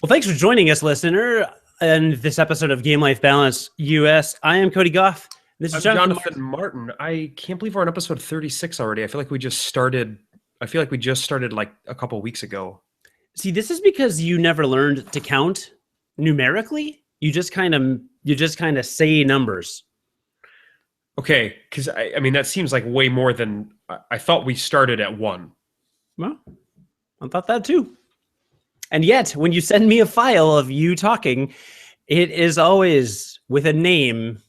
Well, thanks for joining us, listener, in this episode of Game Life Balance U.S. I am Cody Goff. This is I'm Jonathan Martin. I can't believe we're on episode 36 already. I feel like we just started like a couple weeks ago. See, this is because you never learned to count numerically. You just kind of say numbers. Okay, because I mean that seems like way more than I thought. We started at 1. Well, I thought that too. And yet, when you send me a file of you talking, it is always with a name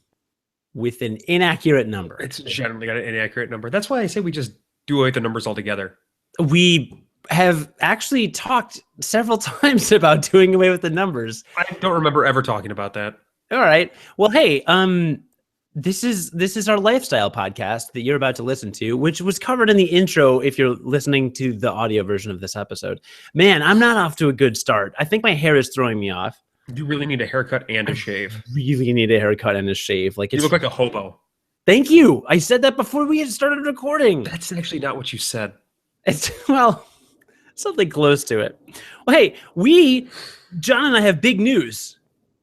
with an inaccurate number. It's generally got an inaccurate number. That's why I say we just do away with the numbers altogether. We have actually talked several times about doing away with the numbers. I don't remember ever talking about that. All right. Well, hey, this is our lifestyle podcast that you're about to listen to, which was covered in the intro if you're listening to the audio version of this episode. Man, I'm not off to a good start. I think my hair is throwing me off. You really need a haircut and a shave. Really need a haircut and a shave. Like, you look like a hobo. Thank you. I said that before we had started recording. That's actually not what you said. Well, something close to it. Well, hey, John and I have big news,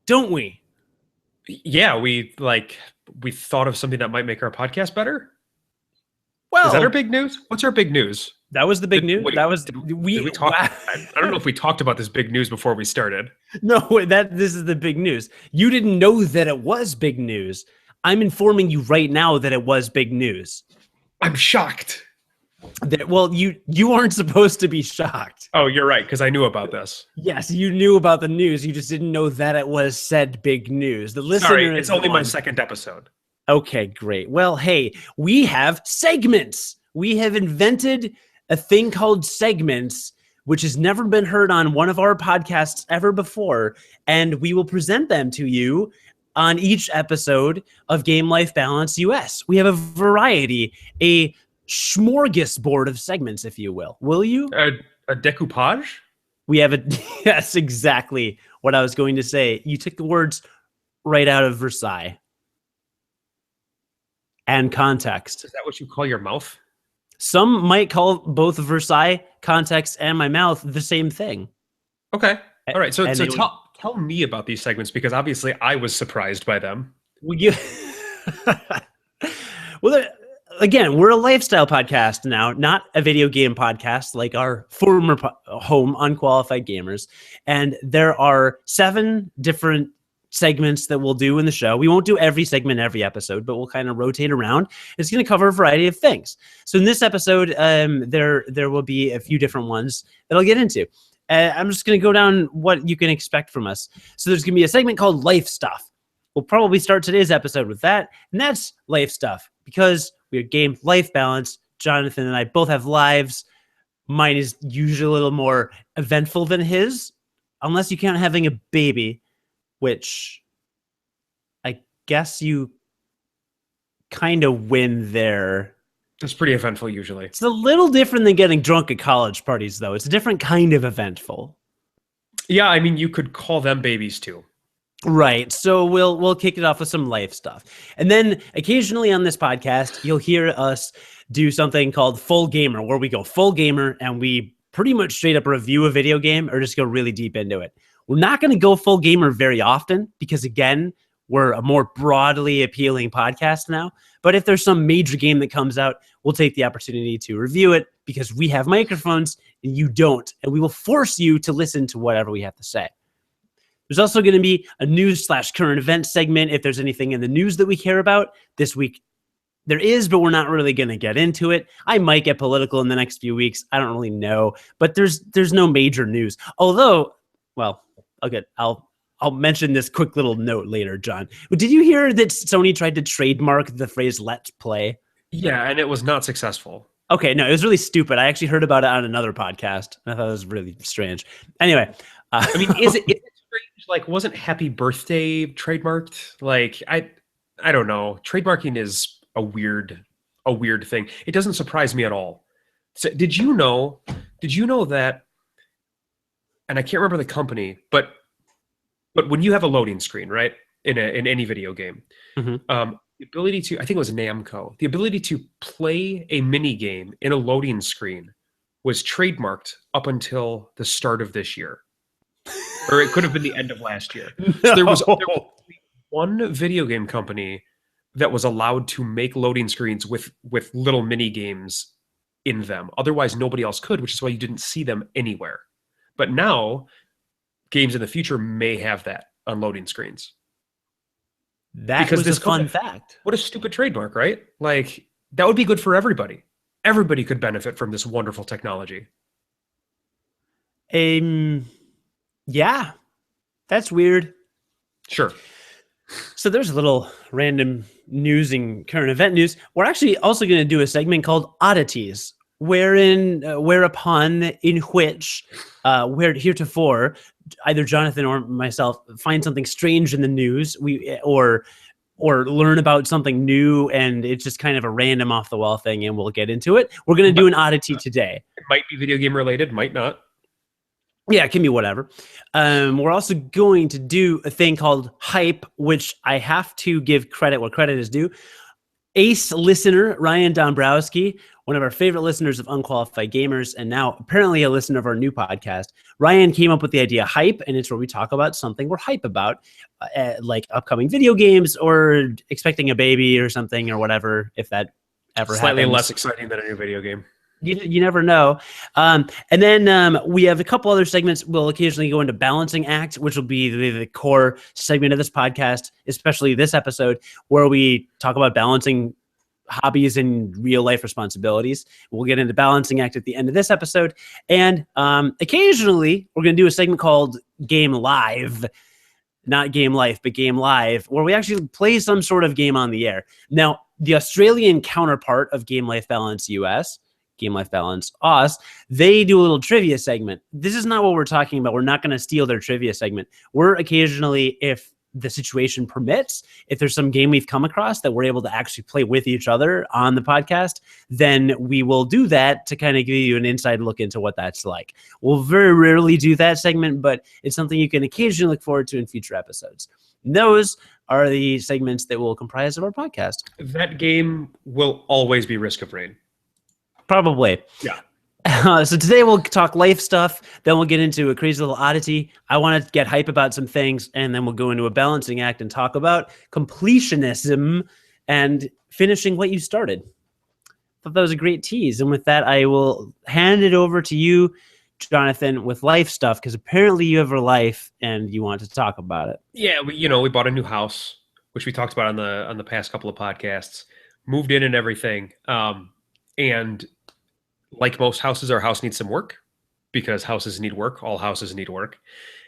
don't we? Yeah, we thought of something that might make our podcast better. Well, is that our big news? What's our big news? That was the big news. Did we talk? I don't know if we talked about this big news before we started. No, this is the big news. You didn't know that it was big news. I'm informing you right now that it was big news. I'm shocked. Well, you aren't supposed to be shocked. Oh, you're right, because I knew about this. Yes, you knew about the news. You just didn't know that it was said big news. The listener. Sorry, it's only my second episode. Okay, great. Well, hey, we have segments. We have invented a thing called segments, which has never been heard on one of our podcasts ever before, and we will present them to you on each episode of Game Life Balance U.S. We have a variety, a smorgasbord of segments, if you will. Will you? A decoupage? We have yes, exactly what I was going to say. You took the words right out of Versailles. And context. Is that what you call your mouth? Some might call both Versailles, context, and my mouth the same thing. Okay. All right. So tell me about these segments, because obviously I was surprised by them. Well, again, we're a lifestyle podcast now, not a video game podcast like our former home, Unqualified Gamers. And there are 7 different segments that we'll do in the show. We won't do every segment every episode, but we'll kind of rotate around. It's going to cover a variety of things. So in this episode, there will be a few different ones that I'll get into. I'm just going to go down what you can expect from us. So there's going to be a segment called Life Stuff. We'll probably start today's episode with that, and that's life stuff, because we are Game Life Balance. Jonathan and I both have lives. Mine is usually a little more eventful than his, unless you count having a baby, which I guess you kind of win there. It's pretty eventful usually. It's a little different than getting drunk at college parties, though. It's a different kind of eventful. Yeah, I mean, you could call them babies too. Right. So we'll kick it off with some life stuff. And then occasionally on this podcast, you'll hear us do something called Full Gamer, where we go full gamer and we pretty much straight up review a video game or just go really deep into it. We're not going to go full gamer very often because, again, we're a more broadly appealing podcast now. But if there's some major game that comes out, we'll take the opportunity to review it because we have microphones and you don't. And we will force you to listen to whatever we have to say. There's also going to be a news/current event segment if there's anything in the news that we care about. This week there is, but we're not really going to get into it. I might get political in the next few weeks. I don't really know. But there's no major news. Although, well, I'll mention this quick little note later, John. Did you hear that Sony tried to trademark the phrase "Let's Play"? Yeah, and it was not successful. Okay, no, it was really stupid. I actually heard about it on another podcast. I thought it was really strange. Anyway, I mean, is it strange? Like, wasn't "Happy Birthday" trademarked? Like, I don't know. Trademarking is a weird thing. It doesn't surprise me at all. So, did you know that? And I can't remember the company, but when you have a loading screen, right, in any video game, the ability to, I think it was Namco, the ability to play a mini game in a loading screen was trademarked up until the start of this year. or it could have been the end of last year. No. So there was one video game company that was allowed to make loading screens with little mini games in them. Otherwise, nobody else could, which is why you didn't see them anywhere. But now, games in the future may have that on loading screens. That Because was this a fun fact. What a stupid trademark, right? Like, that would be good for everybody. Everybody could benefit from this wonderful technology. Yeah, that's weird. Sure. So there's a little random news and current event news. We're actually also going to do a segment called Oddities, wherein, whereupon, in which, where heretofore, either Jonathan or myself find something strange in the news, or learn about something new, and it's just kind of a random off the wall thing, and we'll get into it. We're going to do an oddity today. It might be video game related, might not. Yeah, it can be whatever. We're also going to do a thing called Hype, which I have to give credit where credit is due. Ace listener Ryan Dombrowski, one of our favorite listeners of Unqualified Gamers, and now apparently a listener of our new podcast, Ryan came up with the idea Hype, and it's where we talk about something we're hype about, like upcoming video games or expecting a baby or something or whatever, if that ever Slightly happens. less exciting than a new video game. You never know. And then we have a couple other segments. We'll occasionally go into Balancing Act, which will be the core segment of this podcast, especially this episode, where we talk about balancing hobbies and real life responsibilities. We'll get into Balancing Act at the end of this episode. And occasionally, we're going to do a segment called Game Live. Not Game Life, but Game Live, where we actually play some sort of game on the air. Now, the Australian counterpart of Game Life Balance U.S., Game Life Balance US, they do a little trivia segment. This is not what we're talking about. We're not going to steal their trivia segment. We're occasionally, if the situation permits, if there's some game we've come across that we're able to actually play with each other on the podcast, then we will do that to kind of give you an inside look into what that's like. We'll very rarely do that segment, but it's something you can occasionally look forward to in future episodes. And those are the segments that will comprise of our podcast. That game will always be Risk of Rain. Probably. Yeah. So today we'll talk life stuff. Then we'll get into a crazy little oddity. I want to get hype about some things, and then we'll go into a balancing act and talk about completionism and finishing what you started. Thought that was a great tease. And with that, I will hand it over to you, Jonathan, with life stuff, because apparently you have a life and you want to talk about it. Yeah, we bought a new house, which we talked about on the past couple of podcasts. Moved in and everything. And like most houses, our house needs some work, because houses need work. All houses need work.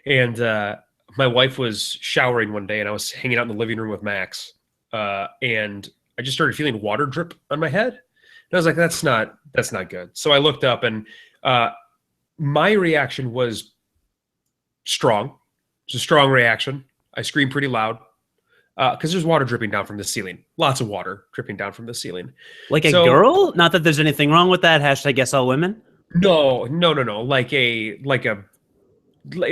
And my wife was showering one day, and I was hanging out in the living room with Max, and I just started feeling water drip on my head. And I was like, that's not good. So I looked up, and my reaction was strong. It's a strong reaction. I screamed pretty loud because there's water dripping down from the ceiling. Lots of water dripping down from the ceiling. Like a girl? Not that there's anything wrong with that. Hashtag guess all women. No. It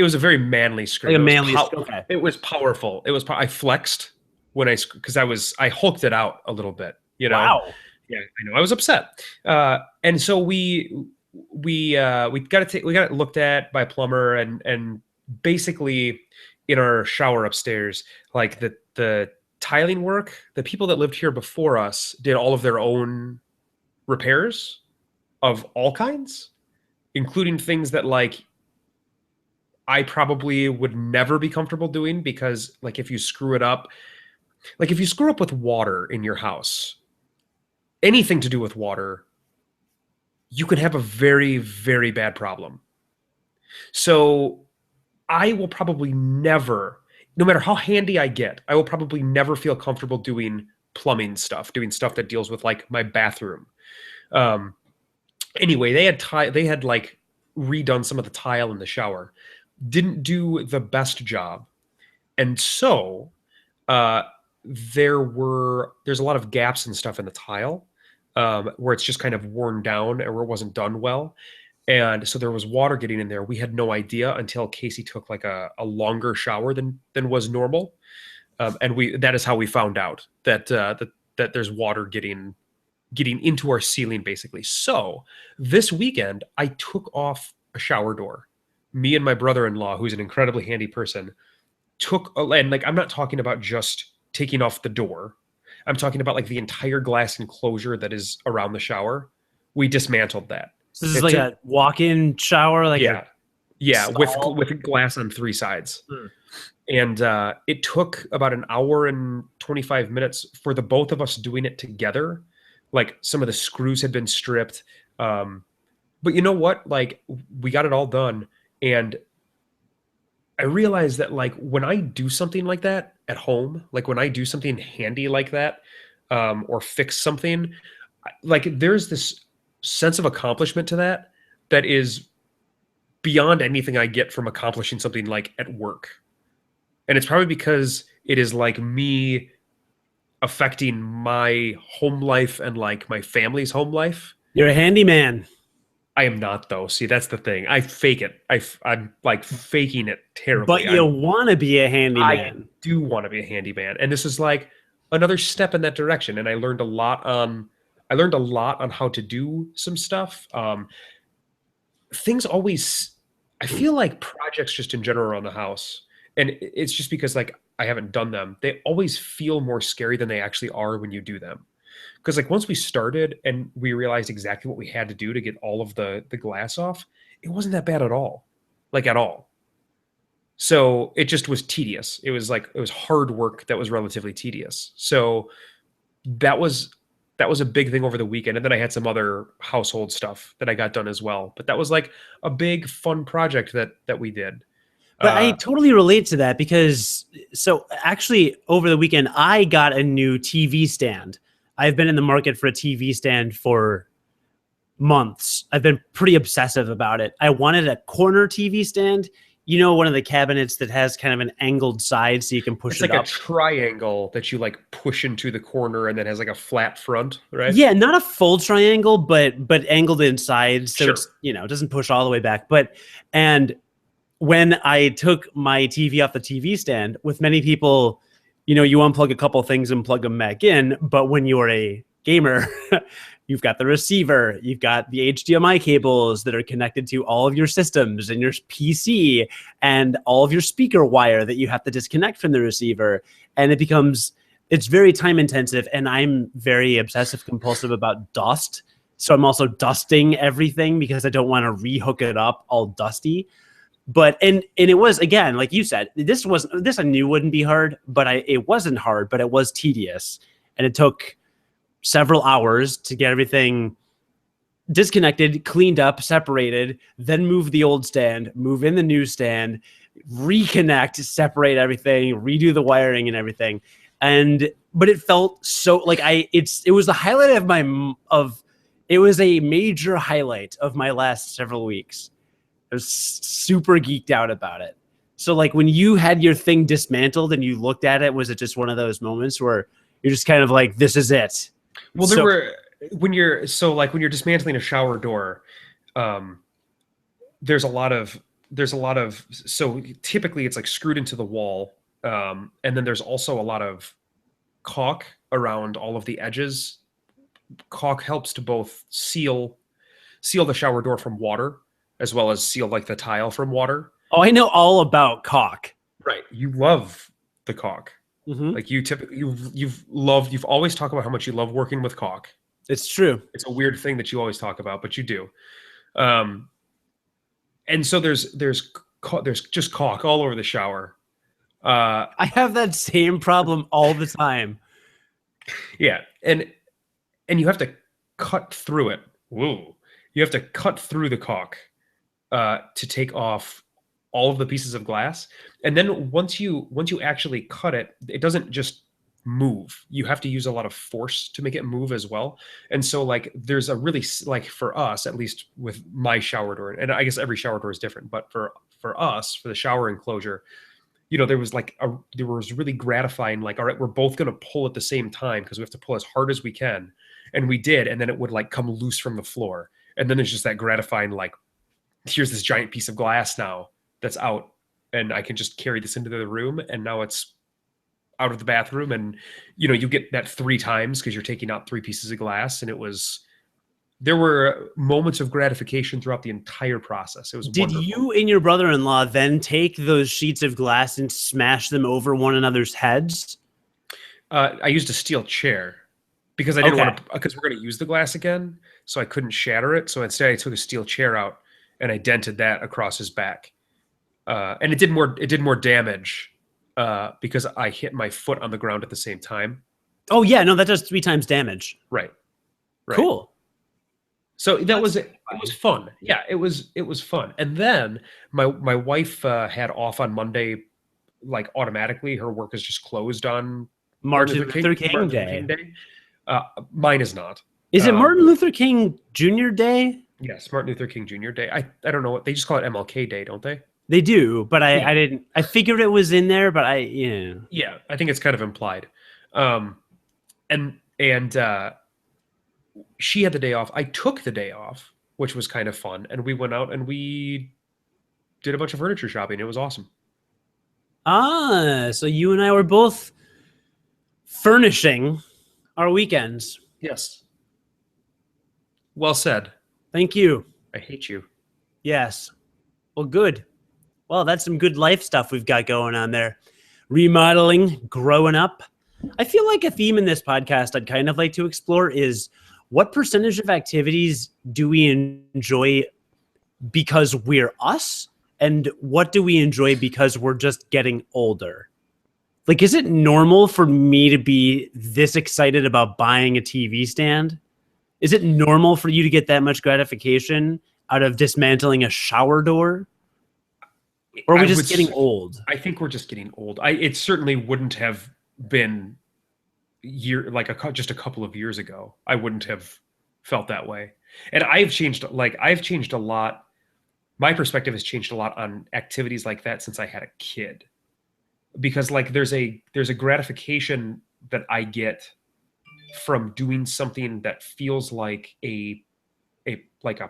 was a very manly scream. Like a manly scream. Okay. It was powerful. I flexed when because I hulked it out a little bit. You know. Wow. Yeah, I know. I was upset. And so we got it looked at by a plumber, and basically in our shower upstairs, like the tiling work, the people that lived here before us did all of their own repairs of all kinds, including things that like I probably would never be comfortable doing, because like if you screw up with water in your house, anything to do with water, you can have a very, very bad problem. So I will probably never, no matter how handy I get, I will probably never feel comfortable doing plumbing stuff, doing stuff that deals with like my bathroom. Anyway, they had like redone some of the tile in the shower, didn't do the best job. And so there's a lot of gaps and stuff in the tile where it's just kind of worn down or where it wasn't done well. And so there was water getting in there. We had no idea until Casey took like a longer shower than was normal. And that is how we found out that there's water getting into our ceiling, basically. So this weekend, I took off a shower door me and my brother-in-law, who's an incredibly handy person, and like I'm not talking about just taking off the door. I'm talking about like the entire glass enclosure that is around the shower. We dismantled that. So this is It like took a walk-in shower, like a yeah, stall. with glass on three sides. Hmm. And it took about an hour and 25 minutes for the both of us doing it together. Like some of the screws had been stripped. But you know what? Like we got it all done. And I realized that like when I do something like that at home, like when I do something handy like that, or fix something, like there's this sense of accomplishment to that that is beyond anything I get from accomplishing something like at work. And it's probably because it is like me affecting my home life and like my family's home life. You're a handyman, I am not though. See, that's the thing. I fake it. I'm like faking it but terribly. you want to be a I handyman. do want to be a handyman, and this is like another step in that direction. And I learned a lot on how to do some stuff. Things always, I feel like projects just in general around the house, and it's just because like I haven't done them. They always feel more scary than they actually are when you do them. Because like once we started and we realized exactly what we had to do to get all of the glass off, it wasn't that bad at all, like at all. So it just was tedious. It was like it was hard work that was relatively tedious. So that was that was a big thing over the weekend. And then I had some other household stuff that I got done as well. But that was like a big fun project that we did. But I Uh, totally relate to that because so actually over the weekend I got a new TV stand. I've been in the market for a TV stand for months. I've been pretty obsessive about it. I wanted a corner TV stand, one of the cabinets that has kind of an angled side so you can push it's it like a up. triangle that you like push into the corner and then has like a flat front, right? Yeah, not a full triangle, but angled inside so Sure. it's, it doesn't push all the way back. And when I took my TV off the TV stand, with many people, you unplug a couple things and plug them back in. But when you're a gamer, you've got the receiver, you've got the HDMI cables that are connected to all of your systems and your PC and all of your speaker wire that you have to disconnect from the receiver. And it's very time intensive. And I'm very obsessive compulsive about dust. So I'm also dusting everything because I don't want to rehook it up all dusty. But and it was, again, like you said, this I knew wouldn't be hard, but it wasn't hard, but it was tedious, and it took several hours to get everything disconnected, cleaned up, separated, then move the old stand, move in the new stand, reconnect, separate everything, redo the wiring and everything. But it felt so like it was the highlight it was a major highlight of my last several weeks. I was super geeked out about it. So like when you had your thing dismantled and you looked at it, was it just one of those moments where you're just kind of like, this is it? Well, there were when you're dismantling a shower door, um, there's a lot of so typically it's like screwed into the wall, and then there's also a lot of caulk around all of the edges. Caulk helps to both seal the shower door from water as well as seal like the tile from water. Oh, I know all about caulk. Right. You love the caulk. Mm-hmm. Like you typically you've always talked about how much you love working with caulk. It's true. It's a weird thing that you always talk about, but you do. Um, and so there's just caulk all over the shower. I have that same problem all the time. Yeah, and you have to cut through it. Whoa. You have to cut through the caulk to take off all of the pieces of glass. And then once you actually cut it, it doesn't just move. You have to use a lot of force to make it move as well. And so like there's a really like for us, at least with my shower door, and I guess every shower door is different, but for us, for the shower enclosure, there was really gratifying, like, all right, we're both going to pull at the same time because we have to pull as hard as we can. And we did. And then it would like come loose from the floor. And then there's just that gratifying, like, here's this giant piece of glass now that's out and I can just carry this into the room. And now it's out of the bathroom. And, you get that 3 times because you're taking out 3 pieces of glass. And it was There were moments of gratification throughout the entire process. It was Did wonderful. you and your brother-in-law then take those sheets of glass and smash them over one another's heads? I used a steel chair because I didn't Okay. want to, because we're going to use the glass again, so I couldn't shatter it. So instead, I took a steel chair out and I dented that across his back, and it did more damage because I hit my foot on the ground at the same time. Oh yeah, no, that does 3 times damage. Right, right. Cool. So that That's was it. It was fun. Yeah, it was fun. And then my wife had off on Monday, like automatically. Her work is just closed on Martin Luther King Martin Luther King Day. Day. Mine is not. Is it Martin Luther King Jr. Day? Yes, Martin Luther King Jr. Day. I don't know what they just call it MLK Day, don't they? They do, but Yeah. I didn't. I figured it was in there, but Yeah, I think it's kind of implied. And she had the day off. I took the day off, which was kind of fun, and we went out and we did a bunch of furniture shopping. It was awesome. So you and I were both furnishing our weekends. Yes. Well said. Thank you. I hate you. Yes. Well, good. Well, that's some good life stuff we've got going on there. Remodeling, growing up. I feel like a theme in this podcast I'd kind of like to explore is what percentage of activities do we enjoy because we're us? And what do we enjoy because we're just getting older? Like, is it normal for me to be this excited about buying a TV stand? Is it normal for you to get that much gratification out of dismantling a shower door? Or are we just getting old? I think we're just getting old. It certainly wouldn't have been just a couple of years ago. I wouldn't have felt that way. And I've changed a lot. My perspective has changed a lot on activities like that since I had a kid. Because like there's a gratification that I get from doing something that feels like a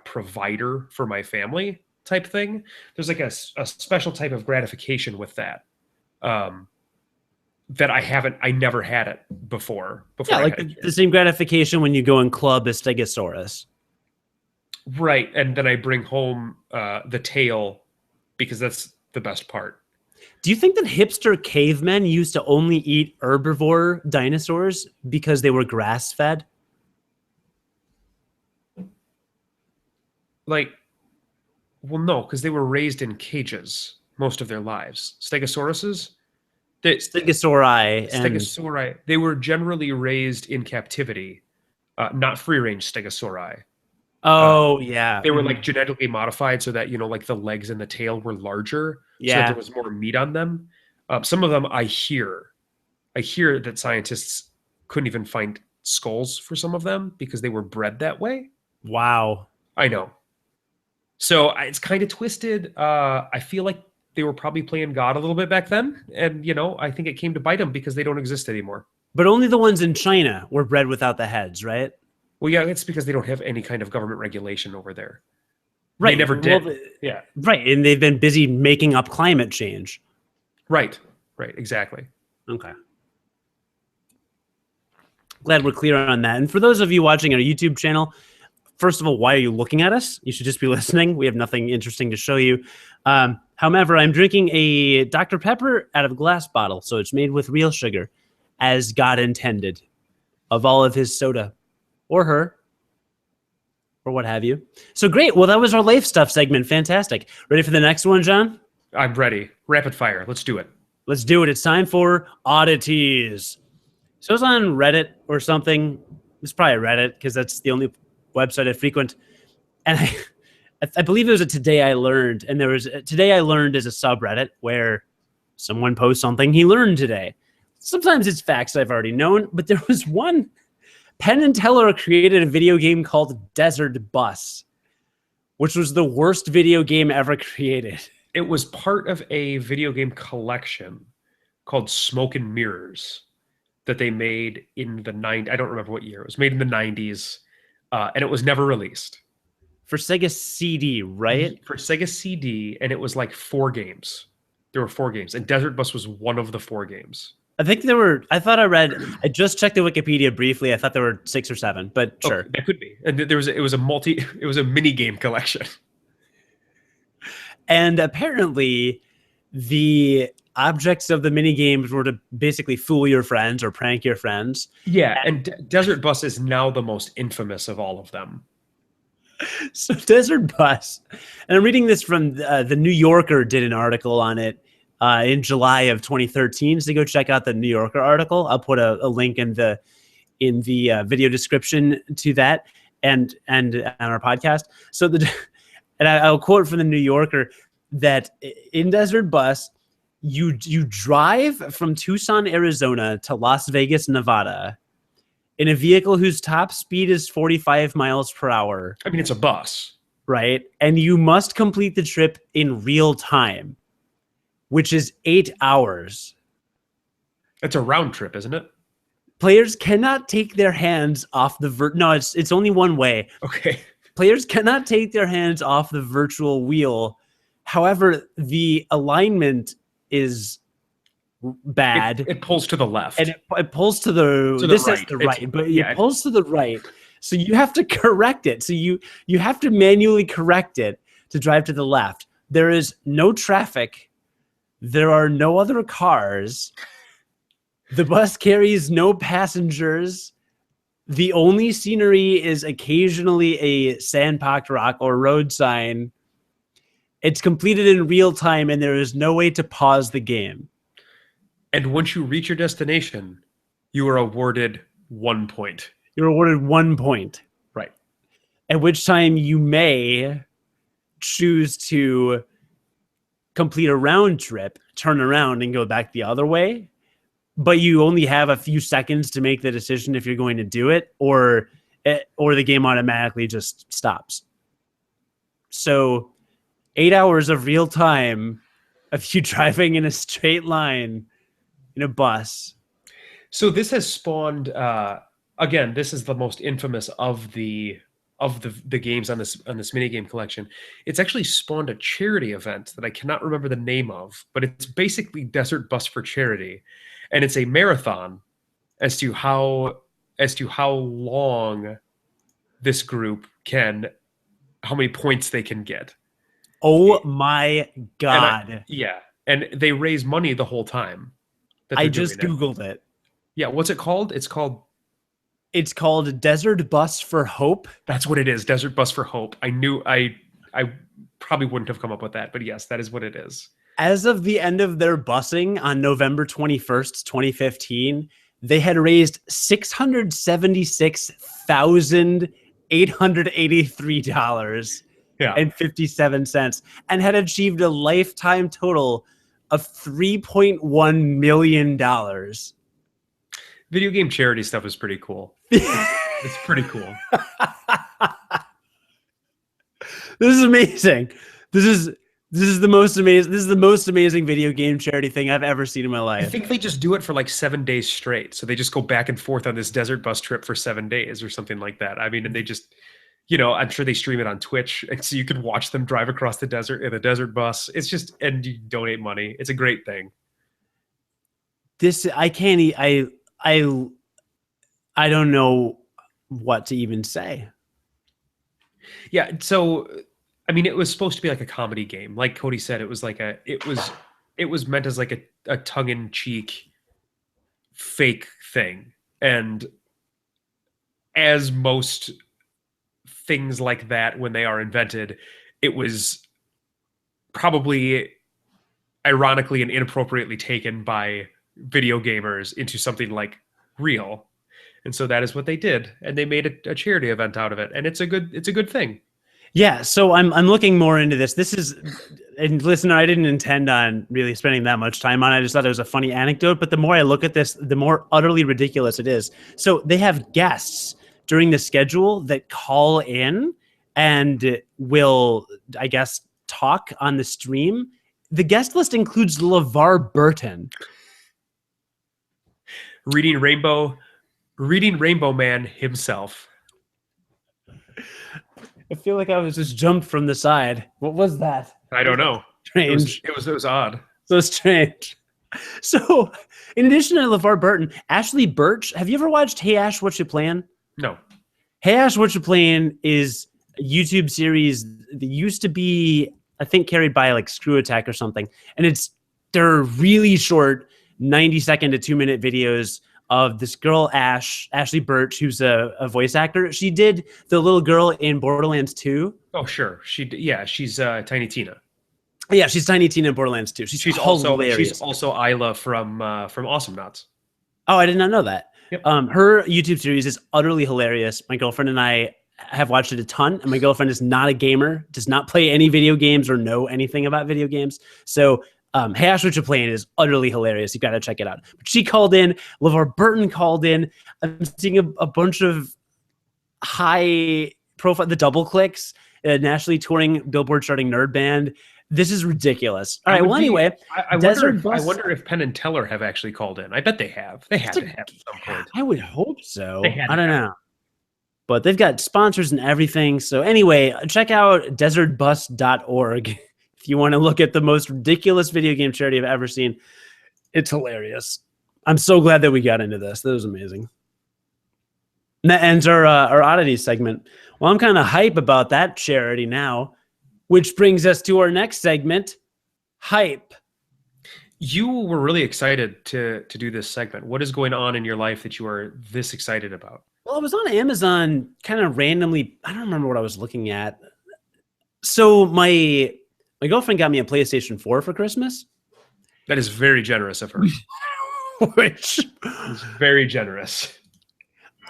provider for my family type thing. There's like a special type of gratification with that that I never had it before Yeah, like the same gratification when you go and club a stegosaurus. Right, and then I bring home the tail because that's the best part. Do you think that hipster cavemen used to only eat herbivore dinosaurs because they were grass-fed? Like, well, no, because they were raised in cages most of their lives. Stegosauruses? Stegosauri. They were generally raised in captivity, not free-range stegosauri. Oh, yeah. They were like genetically modified so that, like the legs and the tail were larger. Yeah. So that there was more meat on them. Some of them I hear that scientists couldn't even find skulls for some of them because they were bred that way. Wow. I know. So it's kind of twisted. I feel like they were probably playing God a little bit back then. And, I think it came to bite them because they don't exist anymore. But only the ones in China were bred without the heads, right? Well, yeah, it's because they don't have any kind of government regulation over there. Right. They never did. Well, yeah. Right. And they've been busy making up climate change. Right. Right. Exactly. Okay. Glad we're clear on that. And for those of you watching our YouTube channel, first of all, why are you looking at us? You should just be listening. We have nothing interesting to show you. However, I'm drinking a Dr. Pepper out of a glass bottle, so it's made with real sugar, as God intended, of all of his soda, or her, or what have you. So great. Well, that was our life stuff segment. Fantastic. Ready for the next one, John? I'm ready. Rapid fire. Let's do it. Let's do it. It's time for Oddities. So I was on Reddit or something. It's probably Reddit because that's the only website I frequent. And I believe it was a Today I Learned. And there was a Today I Learned is a subreddit where someone posts something he learned today. Sometimes it's facts I've already known, but there was one. Penn Teller created a video game called Desert Bus, which was the worst video game ever created. It was part of a video game collection called Smoke and Mirrors that they made in the 90s. I don't remember what year. It was made in the 90s, and it was never released. For Sega CD, right? For Sega CD, and it was like 4 games. There were 4 games, and Desert Bus was one of the 4 games. I think I just checked the Wikipedia briefly. I thought there were 6 or 7, but sure. That could be. And it was a mini game collection. And apparently the objects of the mini games were to basically fool your friends or prank your friends. Yeah, and Desert Bus is now the most infamous of all of them. So Desert Bus, and I'm reading this from the New Yorker did an article on it in July of 2013. So go check out the New Yorker article. I'll put a link in the video description to that and on our podcast. So and I'll quote from the New Yorker that in Desert Bus, you drive from Tucson, Arizona to Las Vegas, Nevada in a vehicle whose top speed is 45 miles per hour. I mean, it's a bus. Right? And you must complete the trip in real time, which is 8 hours. It's a round trip, isn't it? Players cannot take their hands off the no, it's only one way. Okay. Players cannot take their hands off the virtual wheel. However, the alignment is bad. It pulls to the left. And it pulls to the right, but it pulls to the right. So you have to correct it. So you have to manually correct it to drive to the left. There is no traffic. There are no other cars. The bus carries no passengers. The only scenery is occasionally a sandpacked rock or road sign. It's completed in real time, and there is no way to pause the game. And once you reach your destination, you are awarded 1 point. You're awarded 1 point. Right. At which time you may choose to complete a round trip, turn around, and go back the other way. But you only have a few seconds to make the decision if you're going to do it, or the game automatically just stops. So 8 hours of real time of you driving in a straight line in a bus. So this has spawned again, this is the most infamous of the games on this minigame collection. It's actually spawned a charity event that I cannot remember the name of, but it's basically Desert Bus for Charity. And it's a marathon as to how long this group how many points they can get. Oh my God. And they raise money the whole time. I just Googled it. Yeah, what's it called? It's called Desert Bus for Hope. That's what it is, Desert Bus for Hope. I knew I probably wouldn't have come up with that, but yes, that is what it is. As of the end of their busing on November 21st, 2015, they had raised $676,883.57 and had achieved a lifetime total of $3.1 million. Video game charity stuff is pretty cool. It's pretty cool. This is amazing. This is the most amazing. This is the most amazing video game charity thing I've ever seen in my life. I think they just do it for like 7 days straight. So they just go back and forth on this desert bus trip for 7 days or something like that. I mean, and they just, I'm sure they stream it on Twitch, and so you can watch them drive across the desert in a desert bus. It's just, and you donate money. It's a great thing. I don't know what to even say. Yeah. So, I mean, it was supposed to be like a comedy game. Like Cody said, it was meant as like a tongue-in-cheek fake thing. And as most things like that, when they are invented, it was probably ironically and inappropriately taken by video gamers into something like real. And so that is what they did. And they made a charity event out of it. And it's a good thing. Yeah, so I'm looking more into this. This is, and listener, I didn't intend on really spending that much time on it. I just thought it was a funny anecdote. But the more I look at this, the more utterly ridiculous it is. So they have guests during the schedule that call in and will, I guess, talk on the stream. The guest list includes LeVar Burton. Reading Rainbow Man himself. I feel like I was just jumped from the side. What was that? I don't know. Strange. It was odd. So strange. So, in addition to LeVar Burton, Ashley Birch, have you ever watched Hey Ash, What You Plan? No. Hey Ash, What You Plan is a YouTube series that used to be, I think, carried by like Screw Attack or something. And they're really short, 90-second to 2-minute videos of this girl, Ashley Birch, who's a voice actor. She did the little girl in Borderlands 2. Oh, sure. She's Tiny Tina. Yeah, she's Tiny Tina in Borderlands 2. She's hilarious. Also Isla from Awesome Nuts. Oh, I did not know that. Yep. Her YouTube series is utterly hilarious. My girlfriend and I have watched it a ton, and my girlfriend is not a gamer, does not play any video games or know anything about video games. So, Hey Ash, What You Playing is utterly hilarious. You got to check it out. But she called in. LeVar Burton called in. I'm seeing a bunch of high profile, the Double Clicks, nationally touring, Billboard charting nerd band. This is ridiculous. All right. Well, anyway, I wonder if Penn and Teller have actually called in. I bet they have. They had to have at some point. I would hope so. I don't know. But they've got sponsors and everything. So anyway, check out desertbus.org if you want to look at the most ridiculous video game charity I've ever seen. It's hilarious. I'm so glad that we got into this. That was amazing. And that ends our Oddities segment. Well, I'm kind of hype about that charity now, which brings us to our next segment, Hype. You were really excited to do this segment. What is going on in your life that you are this excited about? Well, I was on Amazon kind of randomly. I don't remember what I was looking at. So my girlfriend got me a PlayStation 4 for Christmas. That is very generous of her. Which is very generous.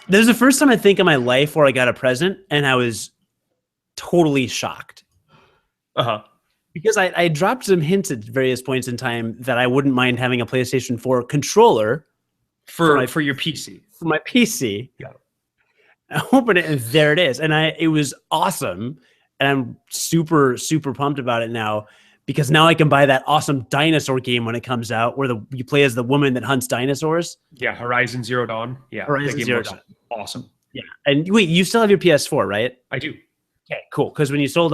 This is the first time I think in my life where I got a present and I was totally shocked. Uh-huh. Because I dropped some hints at various points in time that I wouldn't mind having a PlayStation 4 controller for your PC. For my PC. Yeah. I opened it and there it is. And it was awesome. And I'm super, super pumped about it now because now I can buy that awesome dinosaur game when it comes out where you play as the woman that hunts dinosaurs. Yeah, Horizon Zero Dawn. Yeah, Horizon Zero Dawn. Awesome. Yeah. And wait, you still have your PS4, right? I do. Okay, cool. Because when you sold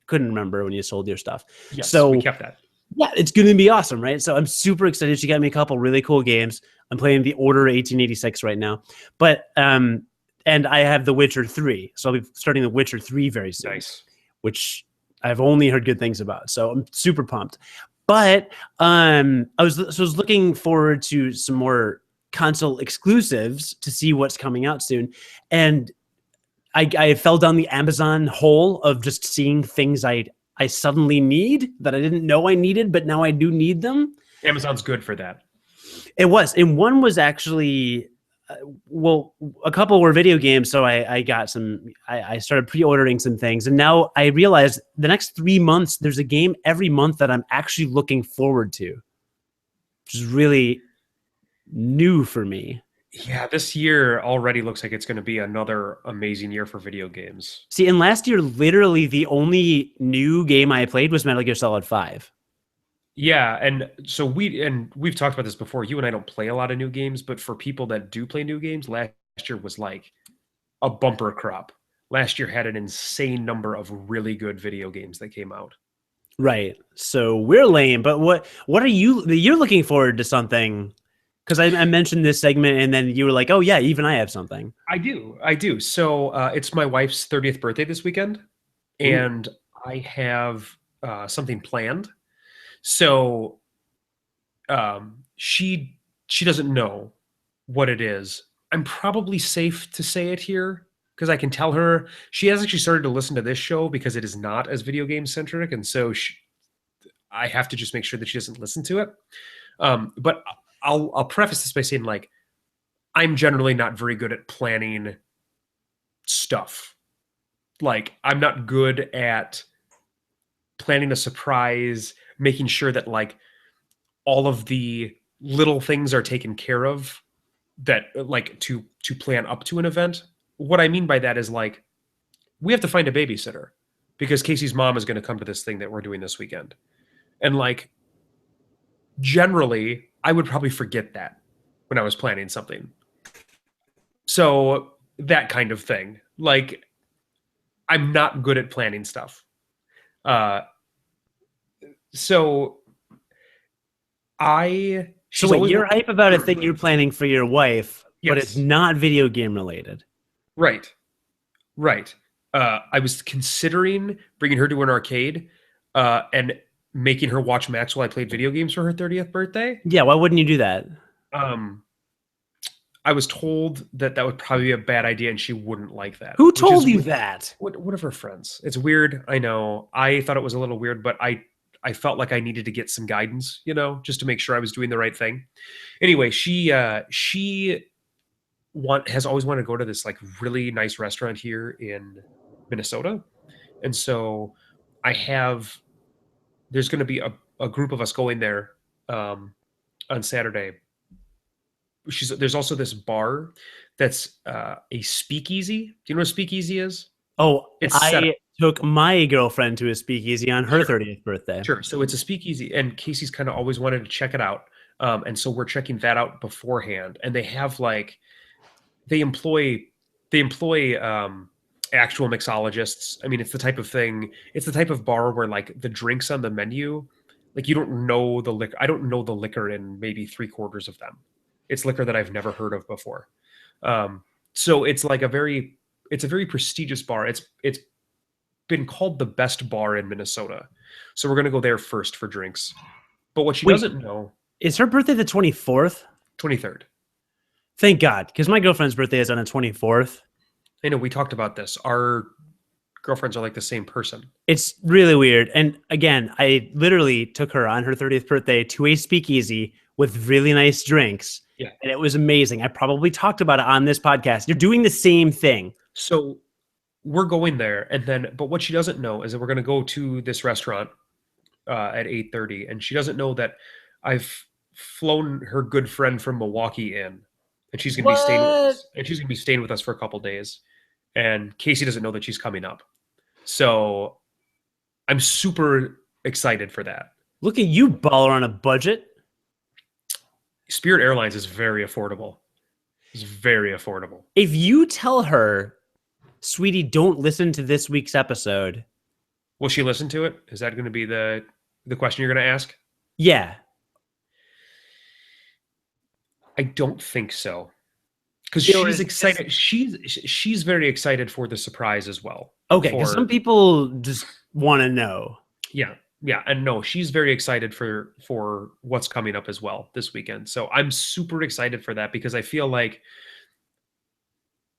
couldn't remember when you sold your stuff. Yes, so we kept that. Yeah, it's going to be awesome, right? So I'm super excited. She got me a couple really cool games. I'm playing The Order 1886 right now. But and I have The Witcher 3. So I'll be starting The Witcher 3 very soon. Nice. Which I've only heard good things about. So I'm super pumped. But I was looking forward to some more console exclusives to see what's coming out soon. And I fell down the Amazon hole of just seeing things I suddenly need that I didn't know I needed, but now I do need them. Amazon's good for that. It was. And one was actually, a couple were video games. So I got I started pre-ordering some things. And now I realize the next 3 months, there's a game every month that I'm actually looking forward to, which is really new for me. Yeah, this year already looks like it's going to be another amazing year for video games. See, and last year, literally the only new game I played was Metal Gear Solid 5. Yeah, and so we've talked about this before. You and I don't play a lot of new games, but for people that do play new games, last year was like a bumper crop. Last year had an insane number of really good video games that came out. Right. So we're lame, but what are you're looking forward to something? Because I mentioned this segment and then you were like, oh yeah, even I have something. I do. So it's my wife's 30th birthday this weekend. And I have something planned. So she doesn't know what it is. I'm probably safe to say it here because I can tell her. She has actually started to listen to this show because it is not as video game centric. And so I have to just make sure that she doesn't listen to it. But I'll preface this by saying, like, I'm generally not very good at planning stuff. Like, I'm not good at planning a surprise, making sure that, like, all of the little things are taken care of that, like, to plan up to an event. What I mean by that is, like, we have to find a babysitter because Casey's mom is going to come to this thing that we're doing this weekend. And, like, generally, I would probably forget that when I was planning something. So that kind of thing. Like, I'm not good at planning stuff. So So She's wait, always you're hype about a thing you're planning for your wife, but it's yes, not video game related. right, right. I was considering bringing her to an arcade, and making her watch Max while I played video games for her 30th birthday. Yeah, why wouldn't you do that? Um, I was told that that would probably be a bad idea, and she wouldn't like that. Who Which is told you that? one of her friends. It's weird. I know. I thought it was a little weird, but I felt like I needed to get some guidance, just to make sure I was doing the right thing. Anyway, she has always wanted to go to this like really nice restaurant here in Minnesota, and so I have. There's going to be a group of us going there um, on Saturday. There's also this bar that's a speakeasy. Do you know what a speakeasy is? Oh, It's set up. I took my girlfriend to a speakeasy on her Sure. 30th birthday. Sure. So it's a speakeasy, and Casey's kind of always wanted to check it out. And so we're checking that out beforehand. And they have like they employ actual mixologists. I mean, it's the type of thing. It's the type of bar where like the drinks on the menu, like you don't know the liquor. I don't know the liquor in maybe three-quarters of them. It's liquor that I've never heard of before. So it's like it's a very prestigious bar. It's been called the best bar in Minnesota. So we're gonna go there first for drinks. But what she Wait. doesn't know, Is her birthday the 24th? 23rd. Thank God, because my girlfriend's birthday is on the 24th. I know we talked about this. Our girlfriends are like the same person. It's really weird. And again, I literally took her on her 30th birthday to a speakeasy with really nice drinks. Yeah. And it was amazing. I probably talked about it on this podcast. You're doing the same thing. So we're going there, but what she doesn't know is that we're going to go to this restaurant at 8:30, and she doesn't know that I've flown her good friend from Milwaukee in, and she's going to be staying with us. And she's going to be staying with us for a couple days. And Casey doesn't know that she's coming up. So I'm super excited for that. Look at you, baller on a budget. Spirit Airlines is very affordable. It's very affordable. If you tell her, sweetie, don't listen to this week's episode. Will she listen to it? Is that going to be the question you're going to ask? Yeah. I don't think so. Because she's excited. She's very excited for the surprise as well. Okay, because some people just want to know. Yeah. Yeah, and no, she's very excited for what's coming up as well this weekend. So I'm super excited for that because I feel like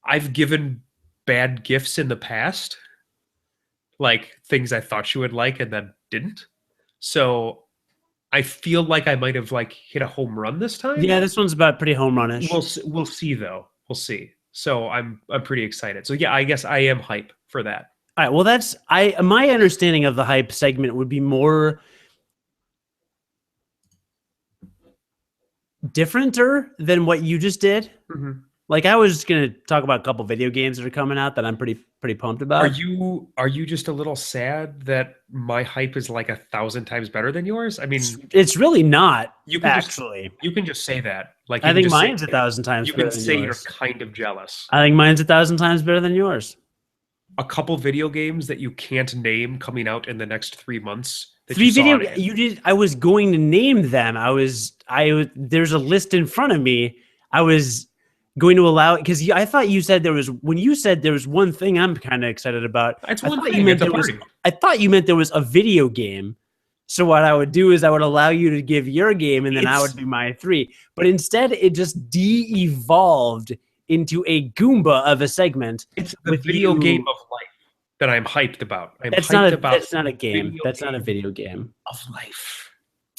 I've given bad gifts in the past, like things I thought she would like and then didn't. So I feel like I might have like hit a home run this time. Yeah, this one's about pretty home runish. We'll see though. We'll see. So I'm pretty excited. So yeah, I guess I am hype for that. All right. Well, my understanding of the hype segment would be more differenter than what you just did. Mm-hmm. Like I was just gonna talk about a couple video games that are coming out that I'm pretty pumped about. Are you just a little sad that my hype is like 1,000 times better than yours? I mean, it's really not. You can just say that. Like I think mine's 1,000 times. You can say you're kind of jealous. I think mine's 1,000 times better than yours. A couple video games that you can't name coming out in the next 3 months. I was going to name them. There's a list in front of me. I was going to allow it because I thought you said when you said there was one thing I'm kind of excited about. That's one thing. I thought you meant there was a video game. So what I would do is I would allow you to give your game and then I would do my 3. But instead it just de-evolved into a Goomba of a segment. It's the video game of life that I'm hyped about. That's not a game. That's not a video game of life.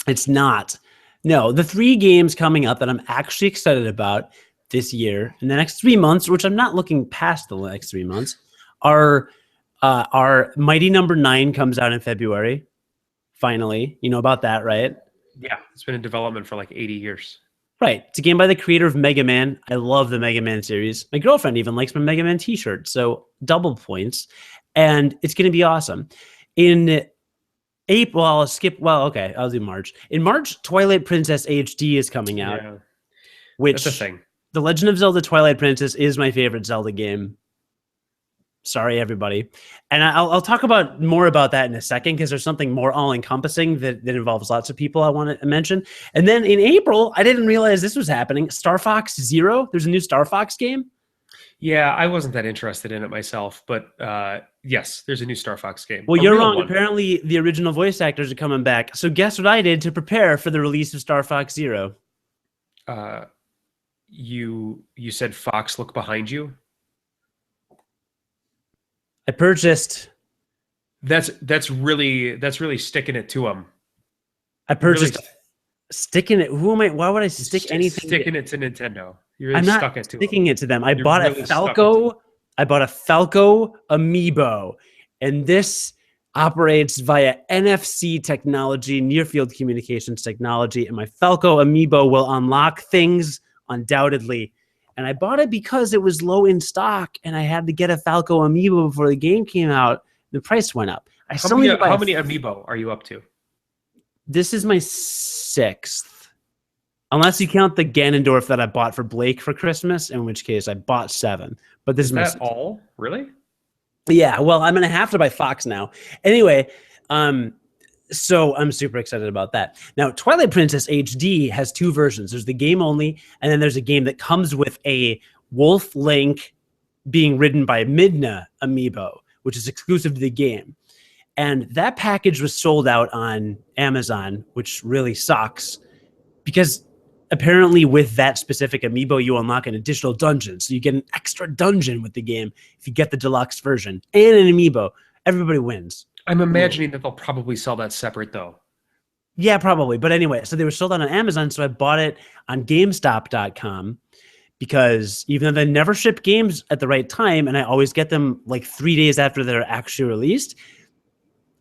It's not. No, the 3 games coming up that I'm actually excited about this year in the next 3 months, which I'm not looking past the next 3 months, are Mighty Number 9 comes out in February. Finally, you know about that, right? Yeah, it's been in development for like 80 years. Right. It's a game by the creator of Mega Man. I love the Mega Man series. My girlfriend even likes my Mega Man t-shirt, so double points. And it's going to be awesome. In April, I'll do March. In March, Twilight Princess HD is coming out. Yeah. Which, that's a thing. The Legend of Zelda Twilight Princess is my favorite Zelda game. Sorry, everybody. And I'll talk about more about that in a second because there's something more all-encompassing that involves lots of people I want to mention. And then in April, I didn't realize this was happening. Star Fox Zero. There's a new Star Fox game. Yeah, I wasn't that interested in it myself, but yes, there's a new Star Fox game. Well, you're wrong. One. Apparently, the original voice actors are coming back. So guess what I did to prepare for the release of Star Fox Zero? You said, Fox, look behind you. I purchased. That's really sticking it to him. I purchased sticking it. Who am I? Why would I stick anything? Sticking it to Nintendo. You're really I'm not sticking it to them. I bought a Falco. I bought a Falco amiibo, and this operates via NFC technology, near field communications technology, and my Falco amiibo will unlock things undoubtedly. And I bought it because it was low in stock, and I had to get a Falco amiibo before the game came out. The price went up. How many amiibo are you up to? This is my 6th. Unless you count the Ganondorf that I bought for Blake for Christmas, in which case I bought 7. But this is that all? Really? Yeah. Well, I'm going to have to buy Fox now. Anyway, so I'm super excited about that. Now, Twilight Princess HD has 2 versions. There's the game only, and then there's a game that comes with a Wolf Link being ridden by Midna amiibo, which is exclusive to the game. And that package was sold out on Amazon, which really sucks because apparently with that specific amiibo, you unlock an additional dungeon. So you get an extra dungeon with the game if you get the deluxe version and an amiibo. Everybody wins. I'm imagining that they'll probably sell that separate though. Yeah, probably. But anyway, so they were sold out on Amazon. So I bought it on GameStop.com because even though they never ship games at the right time, and I always get them like 3 days after they're actually released,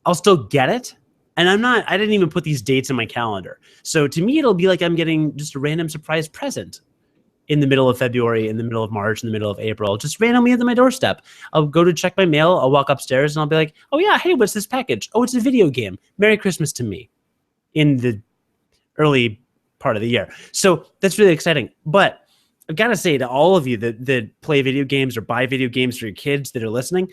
I'll still get it. And I didn't even put these dates in my calendar. So to me, it'll be like I'm getting just a random surprise present in the middle of February, in the middle of March, in the middle of April, just randomly at my doorstep. I'll go to check my mail. I'll walk upstairs and I'll be like, oh yeah, hey, what's this package? Oh, it's a video game. Merry Christmas to me in the early part of the year. So that's really exciting. But I've got to say to all of you that play video games or buy video games for your kids that are listening,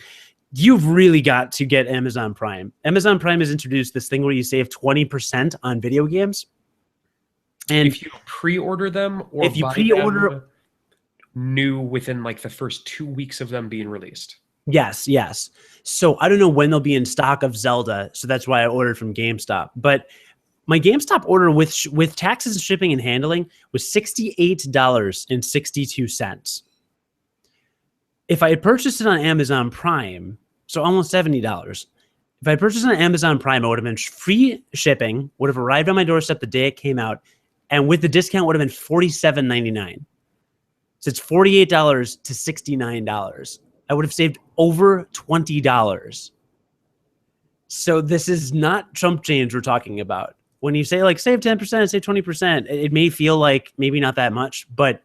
you've really got to get Amazon Prime. Amazon Prime has introduced this thing where you save 20% on video games. And if you pre-order them or if you pre-order new within like the first 2 weeks of them being released. Yes. So I don't know when they'll be in stock of Zelda. So that's why I ordered from GameStop. But my GameStop order with taxes and shipping and handling was $68.62. If I had purchased it on Amazon Prime, so almost $70. If I purchased it on Amazon Prime, it would have been free shipping, would have arrived on my doorstep the day it came out, and with the discount would have been $47.99. So it's $48 to $69. I would have saved over $20. So this is not chump change we're talking about. When you say like save 10%, save 20%, it may feel like maybe not that much, but